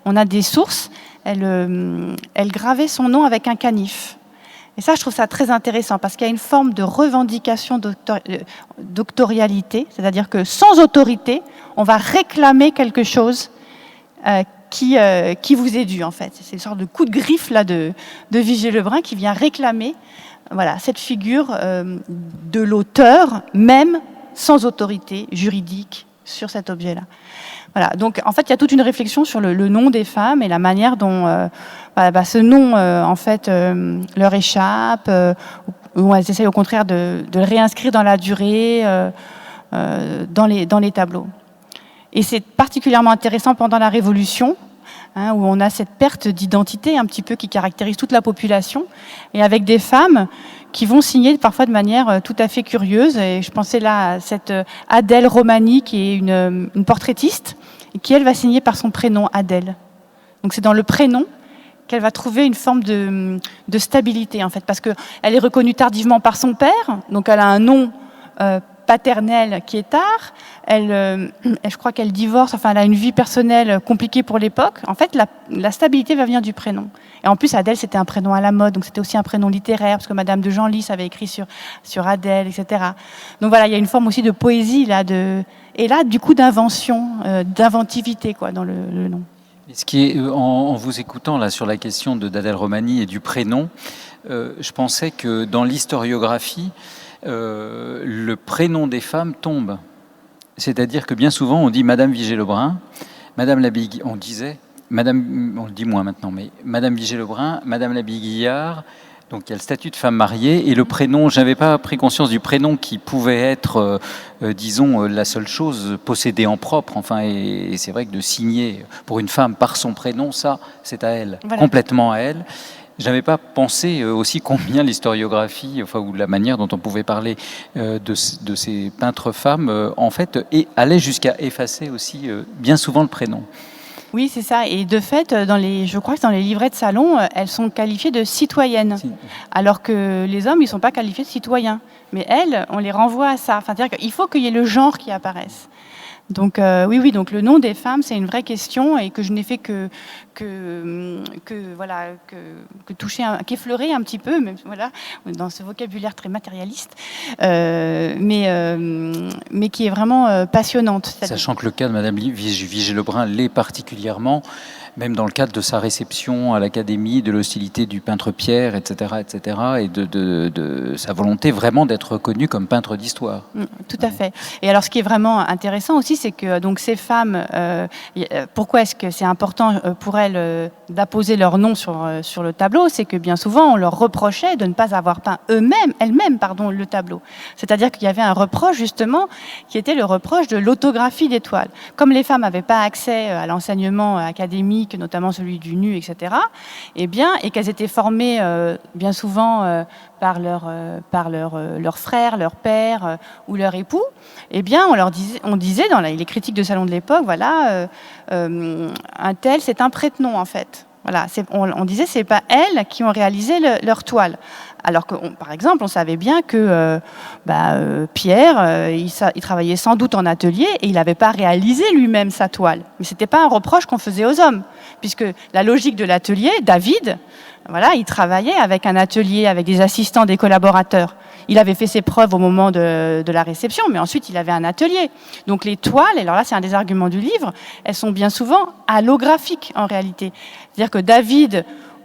On a des sources, elle gravait son nom avec un canif. Et ça, je trouve ça très intéressant, parce qu'il y a une forme de revendication d'autorialité, c'est-à-dire que sans autorité, on va réclamer quelque chose qui vous est dû, en fait. C'est une sorte de coup de griffe là, de Vigée-Lebrun qui vient réclamer cette figure de l'auteur, même sans autorité juridique sur cet objet-là. Voilà, donc en fait, il y a toute une réflexion sur le nom des femmes et la manière dont ce nom, en fait, leur échappe, ou elles essayent au contraire de le réinscrire dans la durée, dans les tableaux. Et c'est particulièrement intéressant pendant la Révolution, où on a cette perte d'identité un petit peu qui caractérise toute la population, et avec des femmes qui vont signer parfois de manière tout à fait curieuse. Et je pensais là à cette Adèle Romani, qui est une portraitiste, et qui, elle, va signer par son prénom, Adèle. Donc c'est dans le prénom qu'elle va trouver une forme de stabilité, en fait, parce qu'elle est reconnue tardivement par son père, donc elle a un nom paternel qui est tard, je crois qu'elle divorce, enfin elle a une vie personnelle compliquée pour l'époque. En fait, la stabilité va venir du prénom. Et en plus, Adèle, c'était un prénom à la mode, donc c'était aussi un prénom littéraire, parce que Madame de Genlis avait écrit sur Adèle, etc. Donc voilà, il y a une forme aussi de poésie, là, et là, du coup, d'invention, d'inventivité, quoi, dans le nom. Et ce qui est, en vous écoutant là sur la question d'Adèle Romani et du prénom, je pensais que dans l'historiographie, le prénom des femmes tombe. C'est-à-dire que bien souvent, on dit Madame Vigée-Lebrun, Madame Labille, on disait, Madame, on le dit moins maintenant, mais Madame Vigée-Lebrun, Madame Labille-Guillard, donc il y a le statut de femme mariée, et le prénom, je n'avais pas pris conscience du prénom qui pouvait être, disons, la seule chose possédée en propre, enfin, et c'est vrai que de signer pour une femme par son prénom, ça, c'est à elle, voilà. Complètement à elle. Je n'avais pas pensé aussi combien l'historiographie, enfin, ou la manière dont on pouvait parler de ces peintres femmes, en fait, allait jusqu'à effacer aussi bien souvent le prénom. Oui, c'est ça. Et de fait, je crois que dans les livrets de salon, elles sont qualifiées de citoyennes, alors que les hommes, ils ne sont pas qualifiés de citoyens. Mais elles, on les renvoie à ça. Enfin, c'est-à-dire qu'il faut qu'il y ait le genre qui apparaisse. Donc oui, donc le nom des femmes, c'est une vraie question et que je n'ai fait que toucher, qu'effleurer un petit peu, même voilà, dans ce vocabulaire très matérialiste, mais qui est vraiment passionnante. Sachant que le cas de Madame Vigée-Lebrun l'est particulièrement, même dans le cadre de sa réception à l'Académie, de l'hostilité du peintre Pierre, etc., et de sa volonté vraiment d'être reconnue comme peintre d'histoire. Tout à fait. Et alors, ce qui est vraiment intéressant aussi, c'est que donc ces femmes, pourquoi est-ce que c'est important pour elles d'apposer leur nom sur le tableau? C'est que bien souvent, on leur reprochait de ne pas avoir peint elles-mêmes, le tableau. C'est-à-dire qu'il y avait un reproche, justement, qui était le reproche de l'autographie des toiles. Comme les femmes n'avaient pas accès à l'enseignement académique, notamment celui du nu, etc., et qu'elles étaient formées bien souvent par leurs frères, leur père ou leur époux, on disait dans les critiques de salon de l'époque, voilà, un tel, c'est un prête-nom en fait. Voilà, on disait c'est pas elles qui ont réalisé leur toile. Alors que, par exemple, on savait bien que Pierre, il travaillait sans doute en atelier et il n'avait pas réalisé lui-même sa toile. Mais ce n'était pas un reproche qu'on faisait aux hommes, puisque la logique de l'atelier, David, voilà, il travaillait avec un atelier, avec des assistants, des collaborateurs. Il avait fait ses preuves au moment de la réception, mais ensuite il avait un atelier. Donc les toiles, alors là c'est un des arguments du livre, elles sont bien souvent allographiques en réalité. C'est-à-dire que David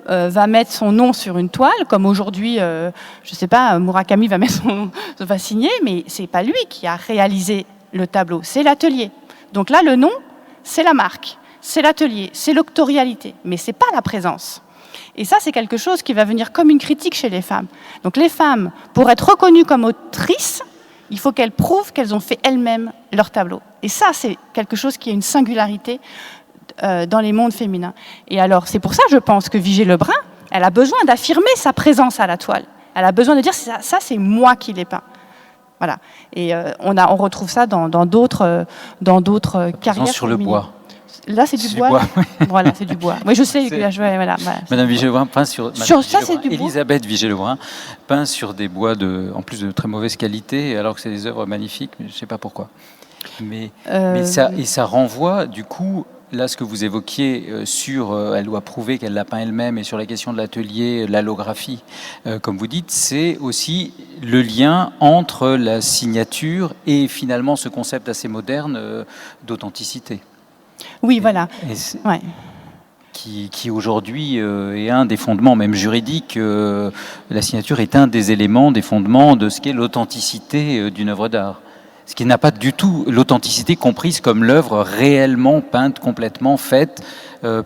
va mettre son nom sur une toile, comme aujourd'hui, je ne sais pas, Murakami va signer, mais c'est pas lui qui a réalisé le tableau, c'est l'atelier. Donc là, le nom, c'est la marque, c'est l'atelier, c'est l'autorialité, mais c'est pas la présence. Et ça, c'est quelque chose qui va venir comme une critique chez les femmes. Donc les femmes, pour être reconnues comme autrices, il faut qu'elles prouvent qu'elles ont fait elles-mêmes leur tableau. Et ça, c'est quelque chose qui est une singularité dans les mondes féminins. Et alors, c'est pour ça, je pense, que Vigée-Lebrun, elle a besoin d'affirmer sa présence à la toile. Elle a besoin de dire, ça c'est moi qui l'ai peint. Voilà. Et on retrouve ça dans d'autres carrières sur féminines. Le bois. Là, c'est du bois. Voilà, c'est du bois. Oui, je sais. Voilà. Madame Vigée-Lebrun peint sur ça, c'est du bois. Elisabeth Vigée-Lebrun peint sur des bois en plus de très mauvaise qualité, alors que c'est des œuvres magnifiques. Mais je ne sais pas pourquoi. Mais ça renvoie du coup. Là, ce que vous évoquiez elle doit prouver qu'elle l'a peint elle-même, et sur la question de l'atelier, l'allographie, comme vous dites, c'est aussi le lien entre la signature et finalement ce concept assez moderne d'authenticité. Oui, voilà. Ouais. Qui aujourd'hui est un des fondements, même juridiques. La signature est un des éléments, des fondements de ce qu'est l'authenticité d'une œuvre d'art. Ce qui n'a pas du tout l'authenticité comprise comme l'œuvre réellement peinte, complètement faite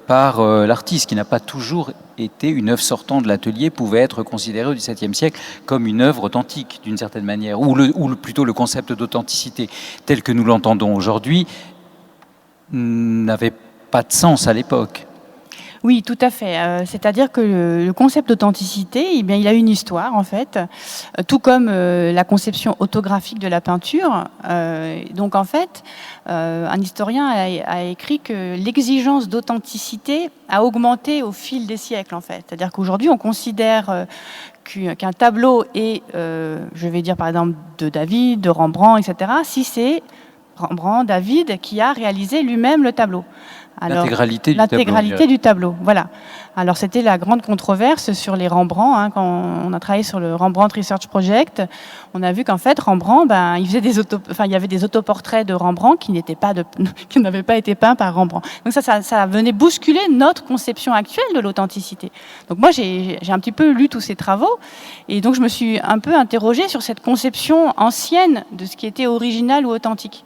par l'artiste, qui n'a pas toujours été une œuvre sortant de l'atelier, pouvait être considérée au XVIIe siècle comme une œuvre authentique, d'une certaine manière, ou plutôt le concept d'authenticité, tel que nous l'entendons aujourd'hui, n'avait pas de sens à l'époque. Oui, tout à fait. C'est-à-dire que le concept d'authenticité, eh bien, il a une histoire, en fait, tout comme la conception autographique de la peinture. Donc, en fait, un historien a écrit que l'exigence d'authenticité a augmenté au fil des siècles, en fait. C'est-à-dire qu'aujourd'hui, on considère qu'un tableau est, je vais dire par exemple, de David, de Rembrandt, etc., si c'est Rembrandt, David, qui a réalisé lui-même le tableau. L'intégralité du tableau, voilà. Alors c'était la grande controverse sur les Rembrandt, hein, quand on a travaillé sur le Rembrandt Research Project, on a vu qu'en fait Rembrandt, il faisait il y avait des autoportraits de Rembrandt qui n'avaient pas été peints par Rembrandt. Donc ça venait bousculer notre conception actuelle de l'authenticité. Donc moi j'ai un petit peu lu tous ces travaux et donc je me suis un peu interrogée sur cette conception ancienne de ce qui était original ou authentique.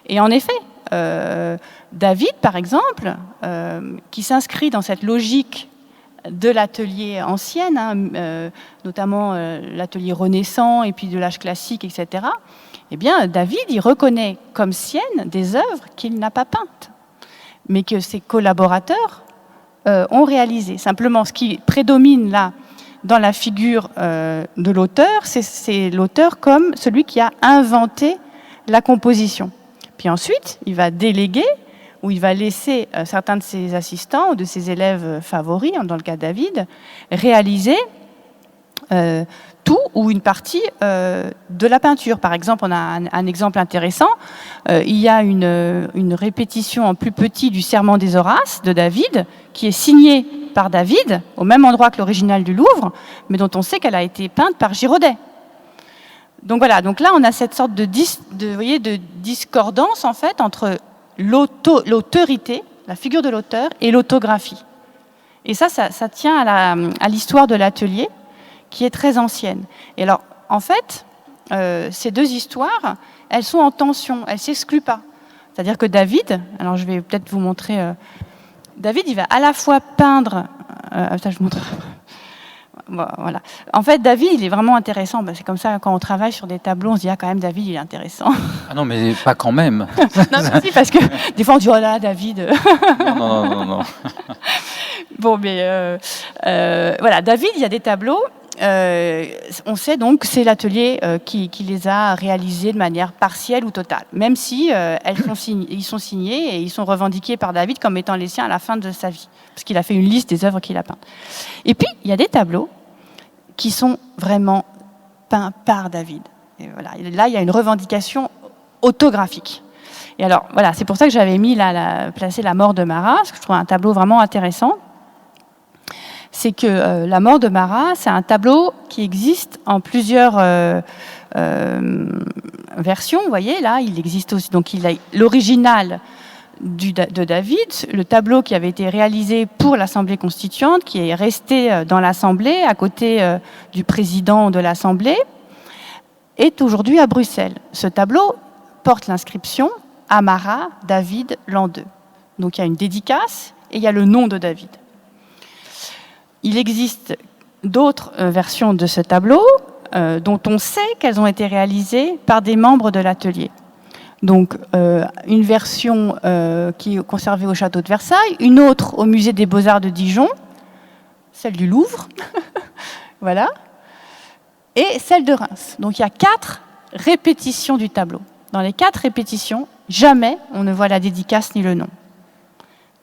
Et en effet, David, par exemple, qui s'inscrit dans cette logique de l'atelier ancienne, hein, notamment l'atelier renaissant et puis de l'âge classique, etc., eh bien, David, il reconnaît comme siennes des œuvres qu'il n'a pas peintes, mais que ses collaborateurs ont réalisées. Simplement, ce qui prédomine là, dans la figure de l'auteur, c'est l'auteur comme celui qui a inventé la composition. Puis ensuite, il va déléguer ou il va laisser certains de ses assistants ou de ses élèves favoris, dans le cas de David, réaliser tout ou une partie de la peinture. Par exemple, on a un exemple intéressant. Il y a une répétition en plus petit du Serment des Horaces de David, qui est signée par David, au même endroit que l'original du Louvre, mais dont on sait qu'elle a été peinte par Girodet. Donc voilà, donc là on a cette sorte de discordance en fait entre l'autorité, la figure de l'auteur, et l'autographie. Et ça tient à l'histoire de l'atelier, qui est très ancienne. Et alors, en fait, ces deux histoires, elles sont en tension, elles ne s'excluent pas. C'est-à-dire que David, alors je vais peut-être vous montrer, David, il va à la fois peindre, ça je vous montre. Voilà. En fait, David, il est vraiment intéressant. C'est comme ça, quand on travaille sur des tableaux, on se dit, quand même, David, il est intéressant. Ah non, mais pas quand même. Non, mais si, parce que des fois, on dit, oh là, David. Non. Bon, mais voilà, David, il y a des tableaux. On sait donc que c'est l'atelier qui les a réalisés de manière partielle ou totale, même si ils sont signés et ils sont revendiqués par David comme étant les siens à la fin de sa vie, parce qu'il a fait une liste des œuvres qu'il a peintes. Et puis, il y a des tableaux qui sont vraiment peints par David. Et voilà. Et là, il y a une revendication autographique. Et alors, voilà, c'est pour ça que j'avais placé La mort de Marat, parce que je trouve un tableau vraiment intéressant. C'est que La mort de Marat, c'est un tableau qui existe en plusieurs versions. Vous voyez, là, il existe aussi. Donc, il a l'original de David, le tableau qui avait été réalisé pour l'Assemblée constituante, qui est resté dans l'Assemblée, à côté du président de l'Assemblée, est aujourd'hui à Bruxelles. Ce tableau porte l'inscription « À Marat, David, l'an 2 ». Donc, il y a une dédicace et il y a le nom de David. Il existe d'autres versions de ce tableau dont on sait qu'elles ont été réalisées par des membres de l'atelier. Donc, une version qui est conservée au château de Versailles, une autre au musée des Beaux-Arts de Dijon, celle du Louvre, voilà, et celle de Reims. Donc, il y a 4 répétitions du tableau. Dans les 4 répétitions, jamais on ne voit la dédicace ni le nom.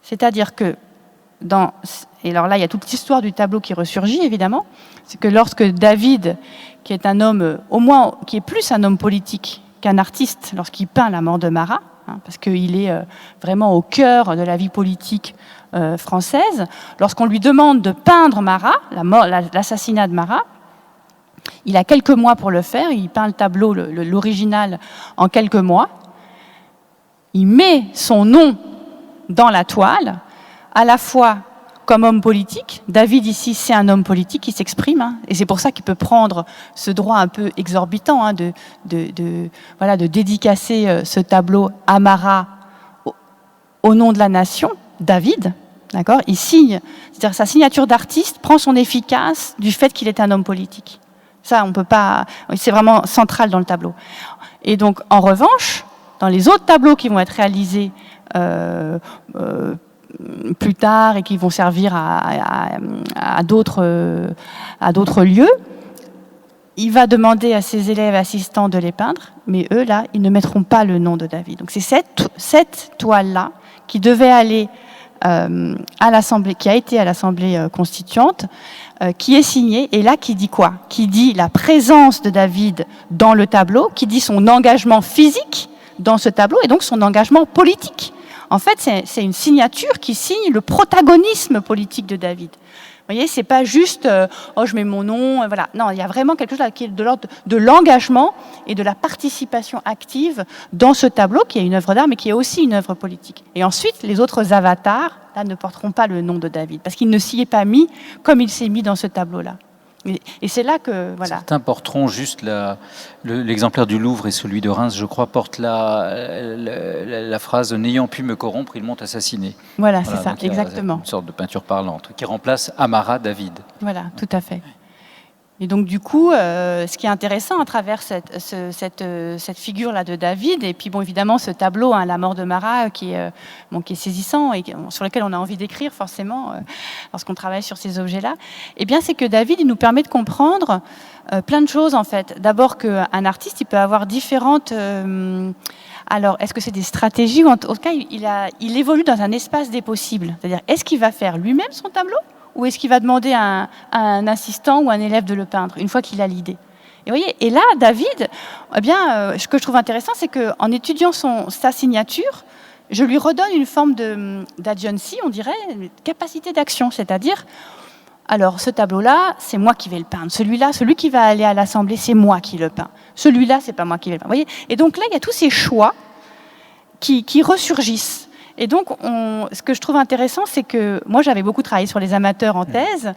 C'est-à-dire que et alors là, il y a toute l'histoire du tableau qui ressurgit, évidemment. C'est que lorsque David, qui est un homme, au moins, qui est plus un homme politique qu'un artiste, lorsqu'il peint La mort de Marat, parce qu'il est vraiment au cœur de la vie politique française, lorsqu'on lui demande de peindre Marat, l'assassinat de Marat, il a quelques mois pour le faire, il peint le tableau, l'original, en quelques mois. Il met son nom dans la toile, à la fois comme homme politique. David, ici, c'est un homme politique qui s'exprime, hein, et c'est pour ça qu'il peut prendre ce droit un peu exorbitant, hein, de dédicacer ce tableau à Marat au nom de la nation, David. D'accord ? Il signe, c'est-à-dire sa signature d'artiste prend son efficace du fait qu'il est un homme politique. Ça, on peut pas. C'est vraiment central dans le tableau. Et donc, en revanche, dans les autres tableaux qui vont être réalisés plus tard et qui vont servir à d'autres lieux, il va demander à ses élèves assistants de les peindre, mais eux, là, ils ne mettront pas le nom de David. Donc, c'est cette toile-là qui devait aller à l'Assemblée, qui a été à l'Assemblée constituante, qui est signée, et là, qui dit quoi ? Qui dit la présence de David dans le tableau, qui dit son engagement physique dans ce tableau, et donc son engagement politique. En fait, c'est une signature qui signe le protagonisme politique de David. Vous voyez, c'est pas juste je mets mon nom, voilà. Non, il y a vraiment quelque chose là qui est de l'ordre de l'engagement et de la participation active dans ce tableau qui est une œuvre d'art, mais qui est aussi une œuvre politique. Et ensuite, les autres avatars là ne porteront pas le nom de David parce qu'il ne s'y est pas mis comme il s'est mis dans ce tableau-là. Et c'est là que voilà. Certains porteront juste l'exemplaire du Louvre et celui de Reims, je crois, porte la phrase « N'ayant pu me corrompre, ils m'ont assassiné ». Voilà, c'est ça, exactement. Une sorte de peinture parlante qui remplace Amara David. Voilà, tout à fait. Et donc du coup, ce qui est intéressant à travers cette figure-là de David, et puis bon évidemment ce tableau, hein, La mort de Marat, qui est saisissant et sur lequel on a envie d'écrire forcément lorsqu'on travaille sur ces objets-là, eh bien c'est que David, il nous permet de comprendre plein de choses en fait. D'abord qu'un artiste, il peut avoir différentes... alors, est-ce que c'est des stratégies ou en tout cas, il évolue dans un espace des possibles. C'est-à-dire, est-ce qu'il va faire lui-même son tableau ? Ou est-ce qu'il va demander à un assistant ou un élève de le peindre, une fois qu'il a l'idée ? Et, voyez, et là, David, eh bien, ce que je trouve intéressant, c'est qu'en étudiant sa signature, je lui redonne une forme d'agency, on dirait, une capacité d'action. C'est-à-dire, alors, ce tableau-là, c'est moi qui vais le peindre. Celui-là, celui qui va aller à l'Assemblée, c'est moi qui le peins. Celui-là, c'est pas moi qui vais le peindre. Vous voyez ? Et donc là, il y a tous ces choix qui ressurgissent. Et donc, ce que je trouve intéressant, c'est que moi, j'avais beaucoup travaillé sur les amateurs en thèse,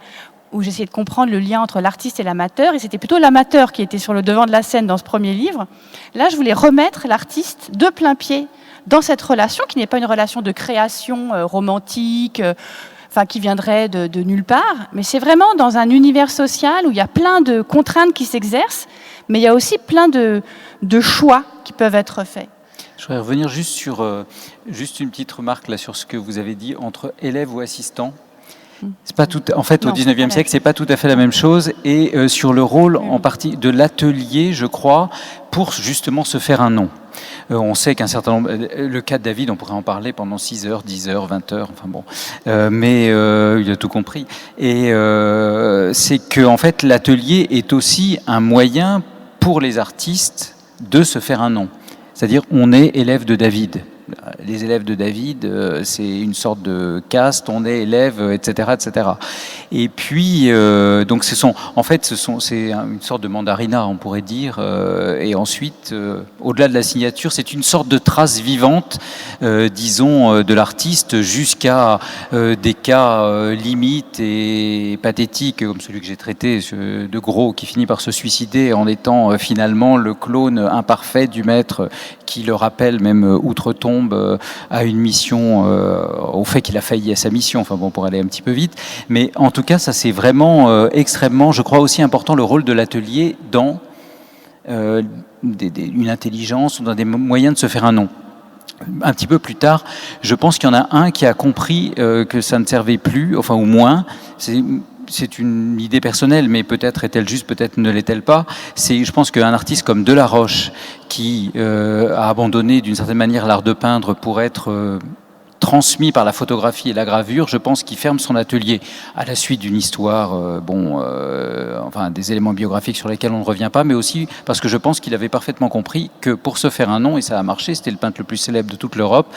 où j'essayais de comprendre le lien entre l'artiste et l'amateur, et c'était plutôt l'amateur qui était sur le devant de la scène dans ce premier livre. Là, je voulais remettre l'artiste de plein pied dans cette relation, qui n'est pas une relation de création romantique, qui viendrait de nulle part, mais c'est vraiment dans un univers social où il y a plein de contraintes qui s'exercent, mais il y a aussi plein de choix qui peuvent être faits. Je voudrais revenir juste sur une petite remarque là sur ce que vous avez dit entre élève ou assistant. C'est pas tout. En fait, au XIXe siècle, c'est pas tout à fait la même chose. Et sur le rôle en partie de l'atelier, je crois, pour justement se faire un nom. On sait qu'un certain nombre... Le cas de David, on pourrait en parler pendant 6 heures, 10 heures, 20 heures, enfin bon. Mais il a tout compris. Et c'est que en fait, l'atelier est aussi un moyen pour les artistes de se faire un nom. C'est-à-dire, on est élève de David. Les élèves de David, c'est une sorte de caste, on est élève, etc., etc. Et puis, donc, c'est une sorte de mandarinat, on pourrait dire. Et ensuite, au-delà de la signature, c'est une sorte de trace vivante, disons, de l'artiste, jusqu'à des cas limites et pathétiques, comme celui que j'ai traité, de Gros, qui finit par se suicider en étant finalement le clone imparfait du maître, qui le rappelle même outre-tombe à une mission, au fait qu'il a failli à sa mission, enfin bon, pour aller un petit peu vite. Mais en tout cas, ça c'est vraiment extrêmement, je crois aussi important, le rôle de l'atelier dans une intelligence ou dans des moyens de se faire un nom. Un petit peu plus tard, je pense qu'il y en a un qui a compris que ça ne servait plus, enfin au moins, c'est une idée personnelle, mais peut-être est-elle juste, peut-être ne l'est-elle pas. Je pense qu'un artiste comme Delaroche, qui a abandonné d'une certaine manière l'art de peindre pour être transmis par la photographie et la gravure, je pense qu'il ferme son atelier à la suite d'une histoire, des éléments biographiques sur lesquels on ne revient pas, mais aussi parce que je pense qu'il avait parfaitement compris que pour se faire un nom, et ça a marché, c'était le peintre le plus célèbre de toute l'Europe,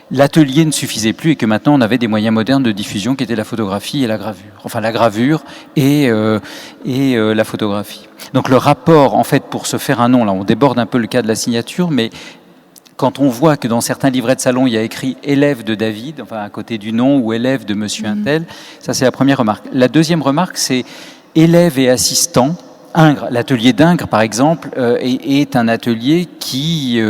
l'atelier ne suffisait plus et que maintenant on avait des moyens modernes de diffusion qui étaient la photographie et la gravure. Enfin, la gravure et la photographie. Donc le rapport, en fait, pour se faire un nom, là on déborde un peu le cas de la signature, mais quand on voit que dans certains livrets de salon, il y a écrit « élève de David », enfin à côté du nom, ou « élève de monsieur Untel », ça c'est la première remarque. La deuxième remarque, c'est « élève et assistant ». Ingres, l'atelier d'Ingres, par exemple, est un atelier qui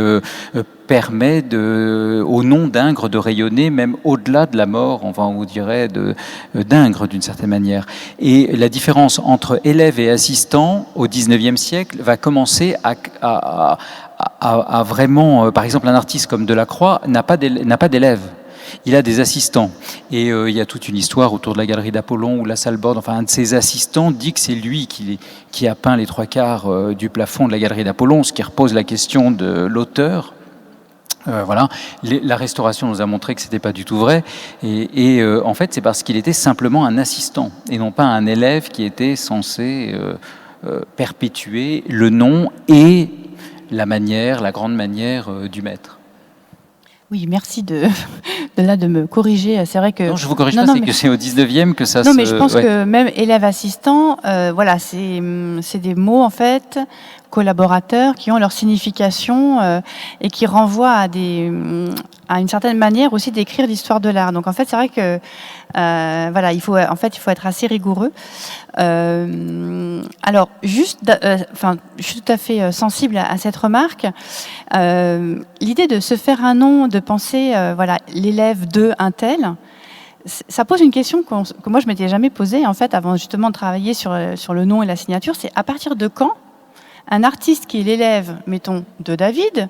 permet au nom d'Ingres de rayonner même au-delà de la mort, enfin on dirait d'Ingres d'une certaine manière. Et la différence entre élève et assistant au XIXe siècle va commencer à vraiment, par exemple, un artiste comme Delacroix n'a pas d'élève. Il a des assistants. Et il y a toute une histoire autour de la galerie d'Apollon où la salle Borde, enfin un de ses assistants dit que c'est lui qui a peint les 3/4 du plafond de la galerie d'Apollon, ce qui repose la question de l'auteur. Voilà. La restauration nous a montré que c'était pas du tout vrai. Et en fait, c'est parce qu'il était simplement un assistant et non pas un élève qui était censé perpétuer le nom et la grande manière du maître. Oui, merci de me corriger. C'est vrai que... Non, je vous corrige pas, c'est que c'est au 19e que ça se... Non, mais je pense que même élève assistant, voilà, c'est des mots, en fait, collaborateurs, qui ont leur signification et qui renvoient à une certaine manière aussi d'écrire l'histoire de l'art. Donc, en fait, c'est vrai que, voilà, il faut être assez rigoureux. Alors, je suis tout à fait sensible à cette remarque. L'idée de se faire un nom, de penser, voilà, l'élève de un tel, ça pose une question que moi je m'étais jamais posée en fait avant justement de travailler sur le nom et la signature. C'est à partir de quand un artiste qui est l'élève, mettons, de David,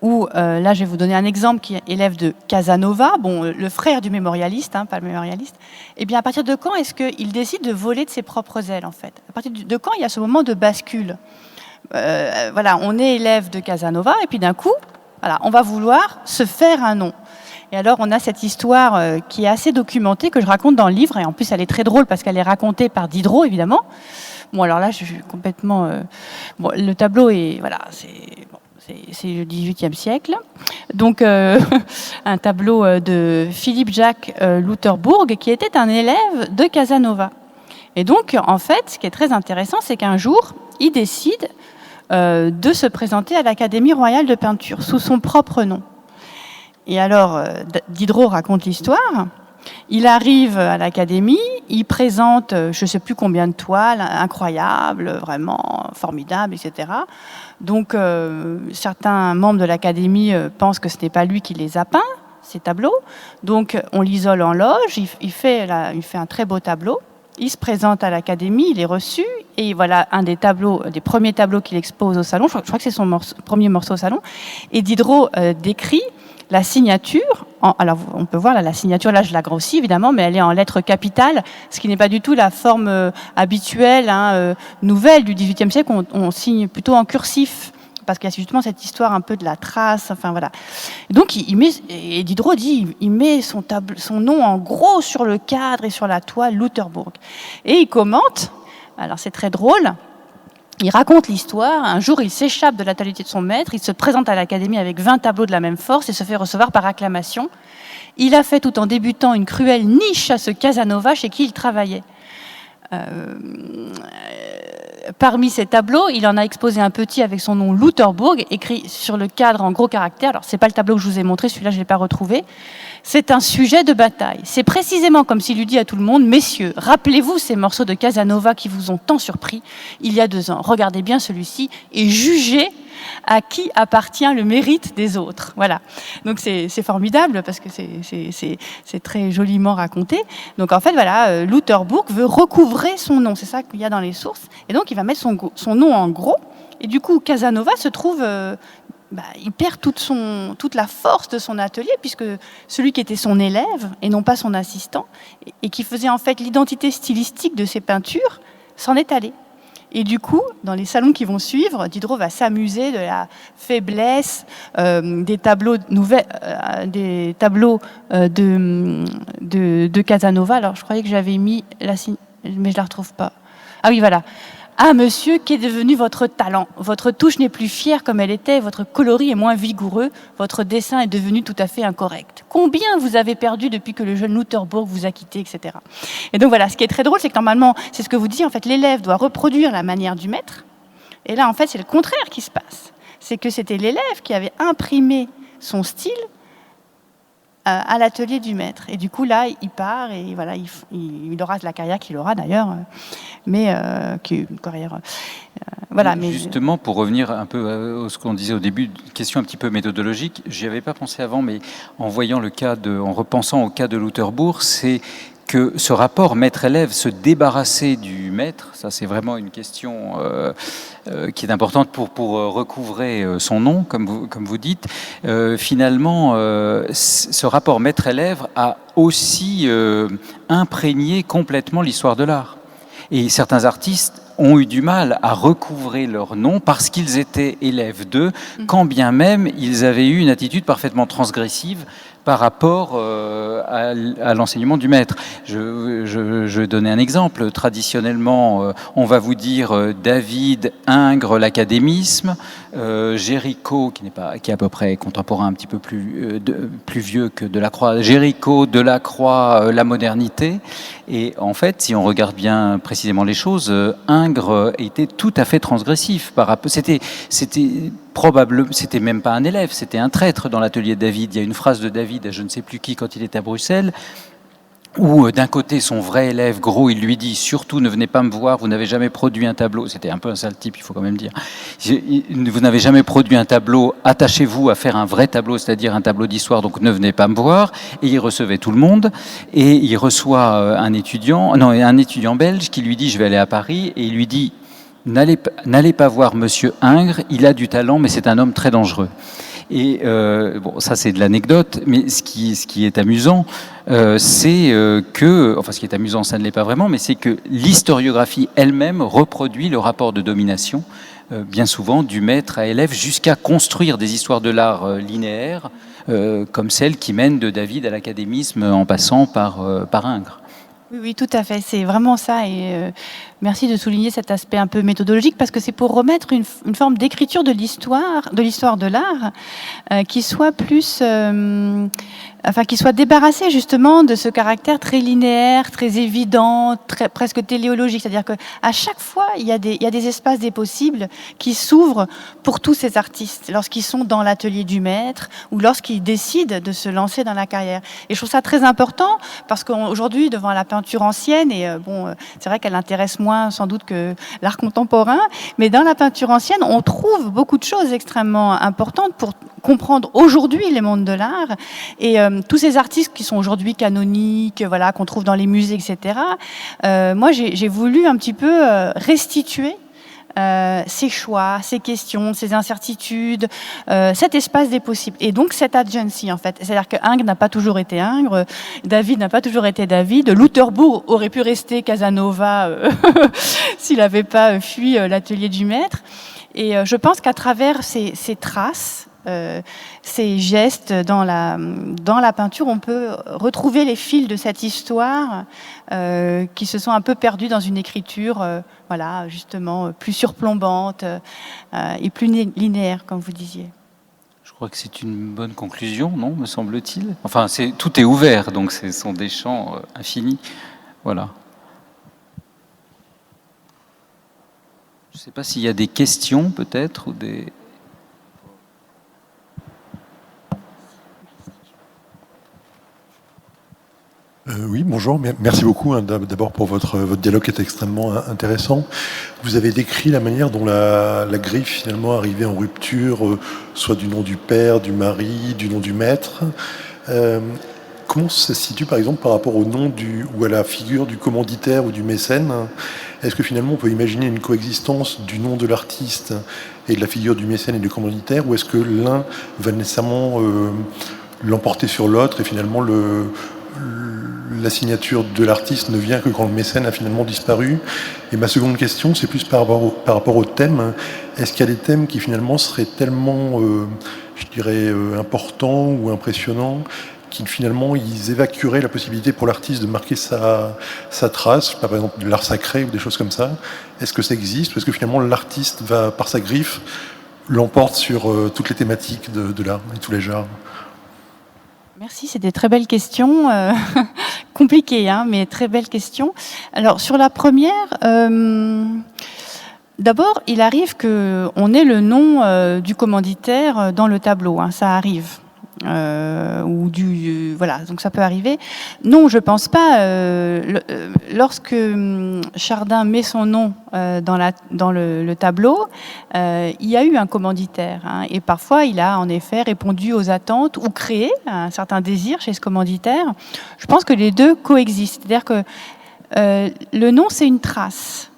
ou là je vais vous donner un exemple qui est élève de Casanova, bon, le frère du mémorialiste, hein, pas le mémorialiste, et bien à partir de quand est-ce qu'il décide de voler de ses propres ailes en fait? À partir de quand il y a ce moment de bascule? Voilà, on est élève de Casanova et puis d'un coup, voilà, on va vouloir se faire un nom. Et alors, on a cette histoire qui est assez documentée, que je raconte dans le livre, et en plus, elle est très drôle parce qu'elle est racontée par Diderot, évidemment. Bon, alors là, je suis complètement... Bon, le tableau est... Voilà, c'est le XVIIIe siècle. Donc, un tableau de Philippe-Jacques Louterbourg, qui était un élève de Casanova. Et donc, en fait, ce qui est très intéressant, c'est qu'un jour, il décide de se présenter à l'Académie royale de peinture, sous son propre nom. Et alors, Diderot raconte l'histoire. Il arrive à l'Académie, il présente je ne sais plus combien de toiles, incroyables, vraiment formidables, etc. Donc, certains membres de l'Académie pensent que ce n'est pas lui qui les a peints, ces tableaux. Donc, on l'isole en loge, il fait un très beau tableau. Il se présente à l'Académie, il est reçu, et voilà un des premiers tableaux qu'il expose au salon. Je crois que c'est son premier morceau au salon. Et Diderot décrit la signature, alors on peut voir là, la signature, là je la grossis évidemment, mais elle est en lettres capitales, ce qui n'est pas du tout la forme habituelle, nouvelle du XVIIIe siècle, on signe plutôt en cursif, parce qu'il y a justement cette histoire un peu de la trace, enfin voilà. Donc et Diderot dit, il met son nom en gros sur le cadre et sur la toile Louterbourg. Et il commente, alors c'est très drôle, il raconte l'histoire. Un jour, il s'échappe de l'atelier de son maître, il se présente à l'Académie avec 20 tableaux de la même force et se fait recevoir par acclamation. Il a fait, tout en débutant, une cruelle niche à ce Casanova chez qui il travaillait. Parmi ces tableaux, il en a exposé un petit avec son nom Louterbourg, écrit sur le cadre en gros caractères. Alors, c'est pas le tableau que je vous ai montré, celui-là, je l'ai pas retrouvé. C'est un sujet de bataille. C'est précisément comme s'il lui dit à tout le monde, messieurs, rappelez-vous ces morceaux de Casanova qui vous ont tant surpris il y a 2 ans. Regardez bien celui-ci et jugez à qui appartient le mérite des autres. Voilà. Donc c'est formidable parce que c'est très joliment raconté. Donc en fait, voilà, Louterbourg veut recouvrer son nom. C'est ça qu'il y a dans les sources. Et donc il va mettre son nom en gros. Et du coup, Casanova se trouve... il perd toute la force de son atelier, puisque celui qui était son élève, et non pas son assistant, et qui faisait en fait l'identité stylistique de ses peintures, s'en est allé. Et du coup, dans les salons qui vont suivre, Diderot va s'amuser de la faiblesse des tableaux de Casanova. Alors, je croyais que j'avais mis la signe, mais je la retrouve pas. Ah oui, voilà. Ah, monsieur, qu'est devenu votre talent? Votre touche n'est plus fière comme elle était, votre coloris est moins vigoureux, votre dessin est devenu tout à fait incorrect. Combien vous avez perdu depuis que le jeune Louterbourg vous a quitté, etc. Et donc voilà, ce qui est très drôle, c'est que normalement, c'est ce que vous dites, en fait, l'élève doit reproduire la manière du maître. Et là, en fait, c'est le contraire qui se passe. C'est que c'était l'élève qui avait imprimé son style à l'atelier du maître. Et du coup, là, il part et voilà, il aura la carrière qu'il aura d'ailleurs, mais qui est une carrière. Voilà, mais justement, pour revenir un peu à ce qu'on disait au début, une question un petit peu méthodologique, j'y avais pas pensé avant, mais en voyant en repensant au cas de Lauterbur, c'est que ce rapport maître-élève, se débarrasser du maître, ça c'est vraiment une question qui est importante pour recouvrer son nom, comme vous dites. Finalement, ce rapport maître-élève a aussi imprégné complètement l'histoire de l'art. Et certains artistes ont eu du mal à recouvrer leur nom parce qu'ils étaient élèves d'eux, quand bien même ils avaient eu une attitude parfaitement transgressive par rapport à l'enseignement du maître. Je vais donner un exemple. Traditionnellement, on va vous dire David, Ingres, l'académisme, Géricault, qui est à peu près contemporain, un petit peu plus vieux que Delacroix, Géricault, Delacroix, la modernité. Et en fait, si on regarde bien précisément les choses, Ingres était tout à fait transgressif. C'était même pas un élève, c'était un traître dans l'atelier de David. Il y a une phrase de David à je ne sais plus qui quand il est à Bruxelles, où d'un côté son vrai élève Gros, il lui dit surtout ne venez pas me voir, vous n'avez jamais produit un tableau. C'était un peu un sale type, il faut quand même dire. Vous n'avez jamais produit un tableau, attachez-vous à faire un vrai tableau, c'est-à-dire un tableau d'histoire, donc ne venez pas me voir. Et il recevait tout le monde, et il reçoit un étudiant belge qui lui dit je vais aller à Paris, et il lui dit n'allez pas voir Monsieur Ingres, il a du talent, mais c'est un homme très dangereux. Et bon, ça c'est de l'anecdote, mais ce qui est amusant, c'est que, enfin ce qui est amusant, ça ne l'est pas vraiment, mais c'est que l'historiographie elle-même reproduit le rapport de domination, bien souvent du maître à élève, jusqu'à construire des histoires de l'art linéaires, comme celle qui mène de David à l'académisme en passant par Ingres. Oui, tout à fait. C'est vraiment ça. Et merci de souligner cet aspect un peu méthodologique parce que c'est pour remettre une forme d'écriture de l'histoire de l'art qui soit plus, qui soit débarrassée justement de ce caractère très linéaire, très évident, presque téléologique. C'est-à-dire que à chaque fois, il y a des espaces des possibles qui s'ouvrent pour tous ces artistes lorsqu'ils sont dans l'atelier du maître ou lorsqu'ils décident de se lancer dans la carrière. Et je trouve ça très important parce qu'aujourd'hui, devant la peinture ancienne, et c'est vrai qu'elle intéresse moins sans doute que l'art contemporain, mais dans la peinture ancienne, on trouve beaucoup de choses extrêmement importantes pour comprendre aujourd'hui les mondes de l'art. Et tous ces artistes qui sont aujourd'hui canoniques, voilà, qu'on trouve dans les musées, etc. Moi, j'ai voulu un petit peu restituer ces choix, ces questions, ces incertitudes, cet espace des possibles. Et donc cette agency, en fait. C'est-à-dire que Ingres n'a pas toujours été Ingres, David n'a pas toujours été David, Lauterbur aurait pu rester Casanova s'il n'avait pas fui l'atelier du maître. Et je pense qu'à travers ces traces, ces gestes dans la peinture, on peut retrouver les fils de cette histoire qui se sont un peu perdus dans une écriture voilà, justement plus surplombante et plus linéaire, comme vous disiez. Je crois que c'est une bonne conclusion, non, me semble-t-il. Enfin, tout est ouvert, donc ce sont des champs infinis. Voilà. Je ne sais pas s'il y a des questions, peut-être, ou des... Oui, bonjour. Merci beaucoup d'abord pour votre dialogue qui est extrêmement intéressant. Vous avez décrit la manière dont la griffe finalement arrivait en rupture, soit du nom du père, du mari, du nom du maître. Comment ça se situe par exemple par rapport au nom ou à la figure du commanditaire ou du mécène? Est-ce que finalement on peut imaginer une coexistence du nom de l'artiste et de la figure du mécène et du commanditaire, ou est-ce que l'un va nécessairement l'emporter sur l'autre et finalement la signature de l'artiste ne vient que quand le mécène a finalement disparu? Et ma seconde question, c'est plus par rapport au thème. Est-ce qu'il y a des thèmes qui finalement seraient tellement, je dirais, importants ou impressionnants qui finalement ils évacueraient la possibilité pour l'artiste de marquer sa trace, par exemple de l'art sacré ou des choses comme ça? Est-ce que ça existe, ou est-ce que finalement l'artiste va, par sa griffe, l'emporte sur toutes les thématiques de l'art et tous les genres? Merci, c'est des très belles questions, compliquées, hein, mais très belles questions. Alors sur la première, d'abord, il arrive qu'on ait le nom du commanditaire dans le tableau, hein, ça arrive. ou voilà, donc ça peut arriver. Non, je pense pas. Lorsque Chardin met son nom dans le tableau, il y a eu un commanditaire, hein, et parfois il a en effet répondu aux attentes ou créé un certain désir chez ce commanditaire. Je pense que les deux coexistent, c'est-à-dire que le nom, c'est une trace.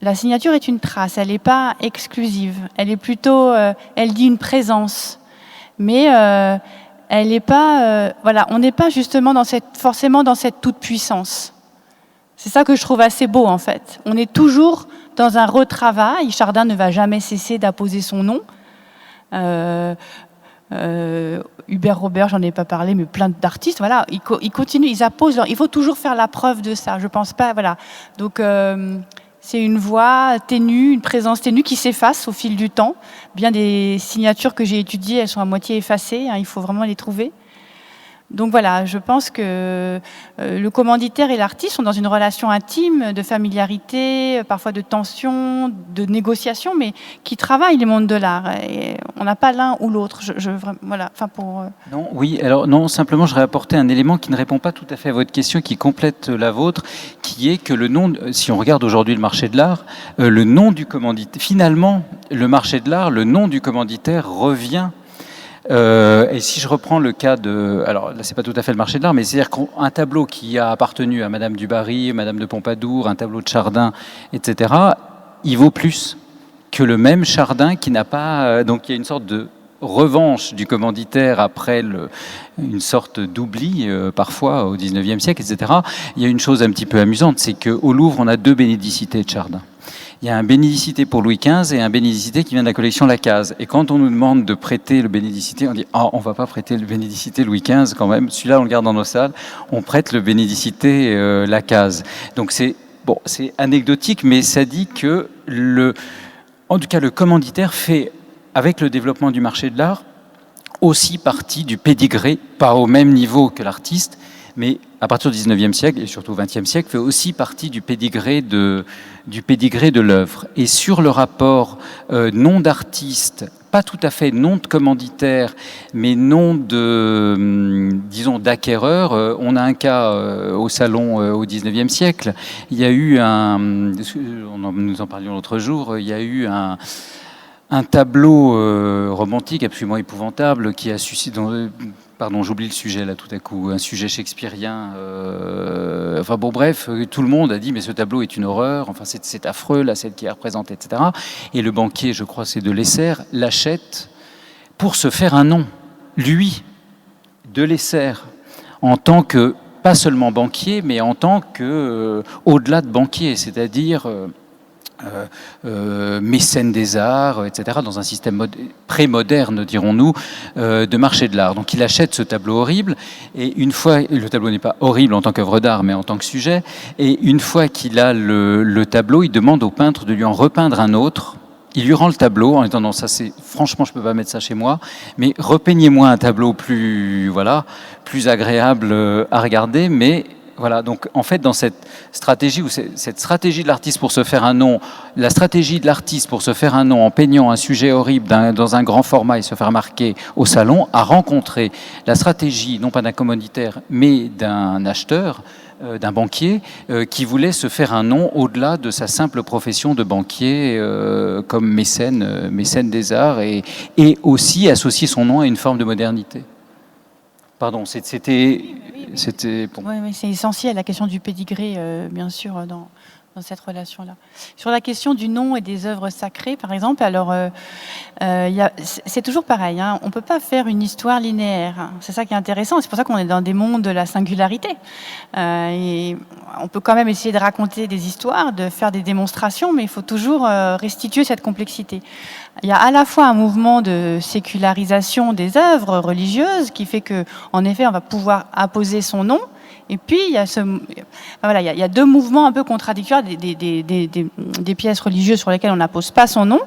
La signature est une trace, elle n'est pas exclusive. Elle est plutôt, elle dit une présence, mais elle n'est pas, voilà, on n'est pas justement forcément dans cette toute puissance. C'est ça que je trouve assez beau en fait. On est toujours dans un retravail. Chardin ne va jamais cesser d'apposer son nom. Hubert Robert, j'en ai pas parlé, mais plein d'artistes, voilà, ils continuent, ils apposent. Il faut toujours faire la preuve de ça. Je pense pas, voilà. Donc c'est une voix ténue, une présence ténue qui s'efface au fil du temps. Bien des signatures que j'ai étudiées, elles sont à moitié effacées. Hein, il faut vraiment les trouver. Donc voilà, je pense que le commanditaire et l'artiste sont dans une relation intime, de familiarité, parfois de tension, de négociation, mais qui travaillent les mondes de l'art. Et on n'a pas l'un ou l'autre. Voilà. Enfin Non, oui. Alors non, simplement, je vais apporter un élément qui ne répond pas tout à fait à votre question, qui complète la vôtre, qui est que le nom. Si on regarde aujourd'hui le marché de l'art, le nom du commanditaire. Finalement, le marché de l'art, le nom du commanditaire revient. Et si je reprends le cas de... Alors là, c'est pas tout à fait le marché de l'art, mais c'est-à-dire qu'un tableau qui a appartenu à Madame du Barry, Madame de Pompadour, un tableau de Chardin, etc., il vaut plus que le même Chardin qui n'a pas... Donc il y a une sorte de revanche du commanditaire après une sorte d'oubli, parfois, au XIXe siècle, etc. Il y a une chose un petit peu amusante, c'est qu'au Louvre, on a deux bénédicités de Chardin. Il y a un bénédicité pour Louis XV et un bénédicité qui vient de la collection Lacaze. Et quand on nous demande de prêter le bénédicité, on dit « Ah, on va pas prêter le bénédicité Louis XV quand même. Celui-là, on le garde dans nos salles. On prête le bénédicité Lacaze. » Donc c'est anecdotique, mais ça dit que en tout cas, le commanditaire fait, avec le développement du marché de l'art, aussi partie du pédigré, pas au même niveau que l'artiste, mais à partir du XIXe siècle et surtout au XXe siècle, fait aussi partie du pédigré de l'œuvre. Et sur le rapport nom d'artiste, pas tout à fait nom de commanditaire, mais nom de, disons, d'acquéreur, on a un cas au salon au XIXe siècle. Il y a eu nous en parlions l'autre jour, il y a eu un tableau romantique absolument épouvantable qui a suscité... Pardon, j'oublie le sujet là tout à coup, un sujet shakespearien. Enfin bon, bref, tout le monde a dit mais ce tableau est une horreur. Enfin c'est affreux, la scène qui est représentée, etc. Et le banquier, je crois, c'est de Lesser, l'achète pour se faire un nom. Lui, de Lesser, en tant que pas seulement banquier, mais en tant que au-delà de banquier, c'est-à-dire mécène des arts, etc., dans un système pré-moderne, dirons-nous, de marché de l'art. Donc il achète ce tableau horrible, et une fois, le tableau n'est pas horrible en tant qu'œuvre d'art, mais en tant que sujet, et une fois qu'il a le tableau, il demande au peintre de lui en repeindre un autre. Il lui rend le tableau en disant non, ça c'est franchement je peux pas mettre ça chez moi, mais repeignez-moi un tableau plus agréable à regarder, mais voilà, donc en fait dans cette stratégie de l'artiste pour se faire un nom, la stratégie de l'artiste pour se faire un nom en peignant un sujet horrible dans un grand format et se faire marquer au salon, a rencontré la stratégie non pas d'un commanditaire mais d'un acheteur, d'un banquier qui voulait se faire un nom au-delà de sa simple profession de banquier comme mécène des arts et aussi associer son nom à une forme de modernité. Pardon, c'était bon. Oui, c'est essentiel, la question du pédigré, bien sûr, dans cette relation-là. Sur la question du nom et des œuvres sacrées, par exemple, alors c'est toujours pareil, hein, on ne peut pas faire une histoire linéaire. Hein, c'est ça qui est intéressant, c'est pour ça qu'on est dans des mondes de la singularité. Et on peut quand même essayer de raconter des histoires, de faire des démonstrations, mais il faut toujours restituer cette complexité. Il y a à la fois un mouvement de sécularisation des œuvres religieuses qui fait que, en effet, on va pouvoir apposer son nom, Et puis, il y a voilà, il y a deux mouvements un peu contradictoires, des pièces religieuses sur lesquelles on n'appose pas son nom.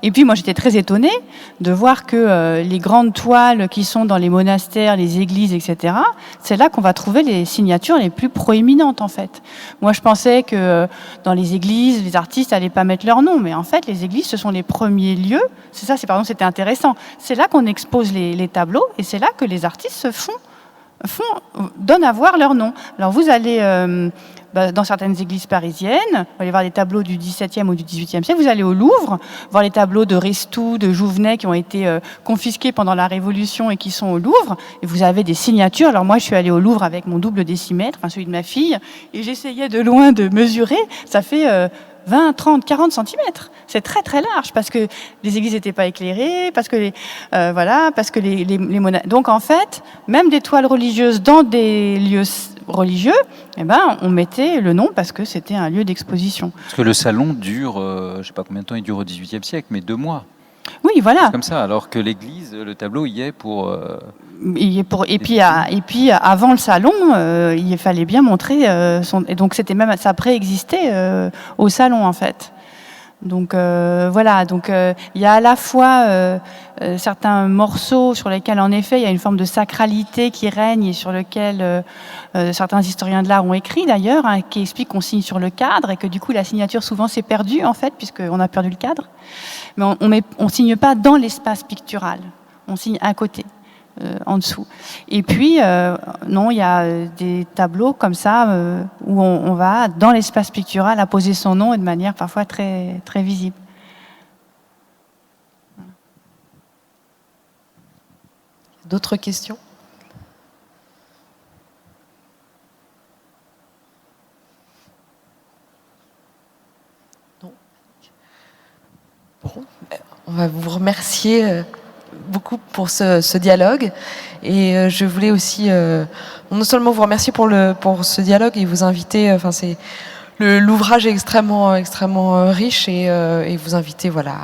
Et puis, moi, j'étais très étonnée de voir que les grandes toiles qui sont dans les monastères, les églises, etc., c'est là qu'on va trouver les signatures les plus proéminentes, en fait. Moi, je pensais que dans les églises, les artistes n'allaient pas mettre leur nom, mais en fait, les églises, ce sont les premiers lieux. C'est ça, pardon, c'était intéressant. C'est là qu'on expose les tableaux, et c'est là que les artistes donnent à voir leur nom. Alors vous allez dans certaines églises parisiennes, vous allez voir des tableaux du XVIIe ou du XVIIIe siècle, vous allez au Louvre, voir les tableaux de Restou, de Jouvenet qui ont été confisqués pendant la Révolution et qui sont au Louvre, et vous avez des signatures. Alors moi je suis allée au Louvre avec mon double décimètre, enfin celui de ma fille, et j'essayais de loin de mesurer, ça fait 20, 30, 40 centimètres. C'est très très large parce que les églises n'étaient pas éclairées, parce que donc en fait, même des toiles religieuses dans des lieux religieux, eh ben, on mettait le nom parce que c'était un lieu d'exposition. Parce que le salon dure, je ne sais pas combien de temps il dure au XVIIIe siècle, mais 2 mois. Oui, voilà. C'est comme ça, alors que l'église, le tableau y est pour... Et puis avant le salon, il fallait bien montrer et donc c'était même, ça préexistait au salon en fait. Donc voilà, donc il y a à la fois certains morceaux sur lesquels en effet il y a une forme de sacralité qui règne et sur lequel certains historiens de l'art ont écrit d'ailleurs, hein, qui expliquent qu'on signe sur le cadre et que du coup la signature souvent s'est perdue en fait puisqu'on a perdu le cadre. Mais on signe pas dans l'espace pictural, on signe à côté. En dessous. Et puis, non, il y a des tableaux comme ça où on va, dans l'espace pictural, apposer son nom et de manière parfois très, très visible. D'autres questions ? Non. Bon, on va vous remercier beaucoup pour ce dialogue, et je voulais aussi non seulement vous remercier pour ce dialogue et vous inviter, c'est l'ouvrage est extrêmement riche, et vous inviter voilà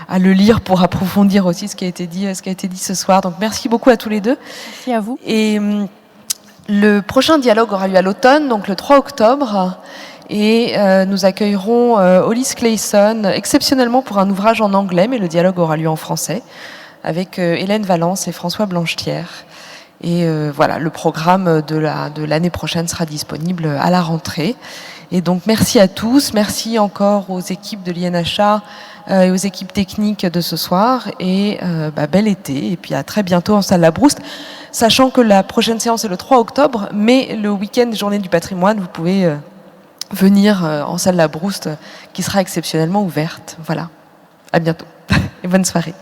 à le lire pour approfondir aussi ce qui a été dit ce soir. Donc merci beaucoup à tous les deux. Merci à vous. Et le prochain dialogue aura lieu à l'automne, donc le 3 octobre. Et nous accueillerons Hollis Clayson exceptionnellement pour un ouvrage en anglais, mais le dialogue aura lieu en français, avec Hélène Valence et François Blanchetière. Et voilà, le programme de l'année prochaine sera disponible à la rentrée. Et donc merci à tous, merci encore aux équipes de l'INHA et aux équipes techniques de ce soir, et bel été, et puis à très bientôt en salle Labrouste, sachant que la prochaine séance est le 3 octobre, mais le week-end Journée du patrimoine, vous pouvez venir en salle Labrouste qui sera exceptionnellement ouverte. Voilà, à bientôt et bonne soirée.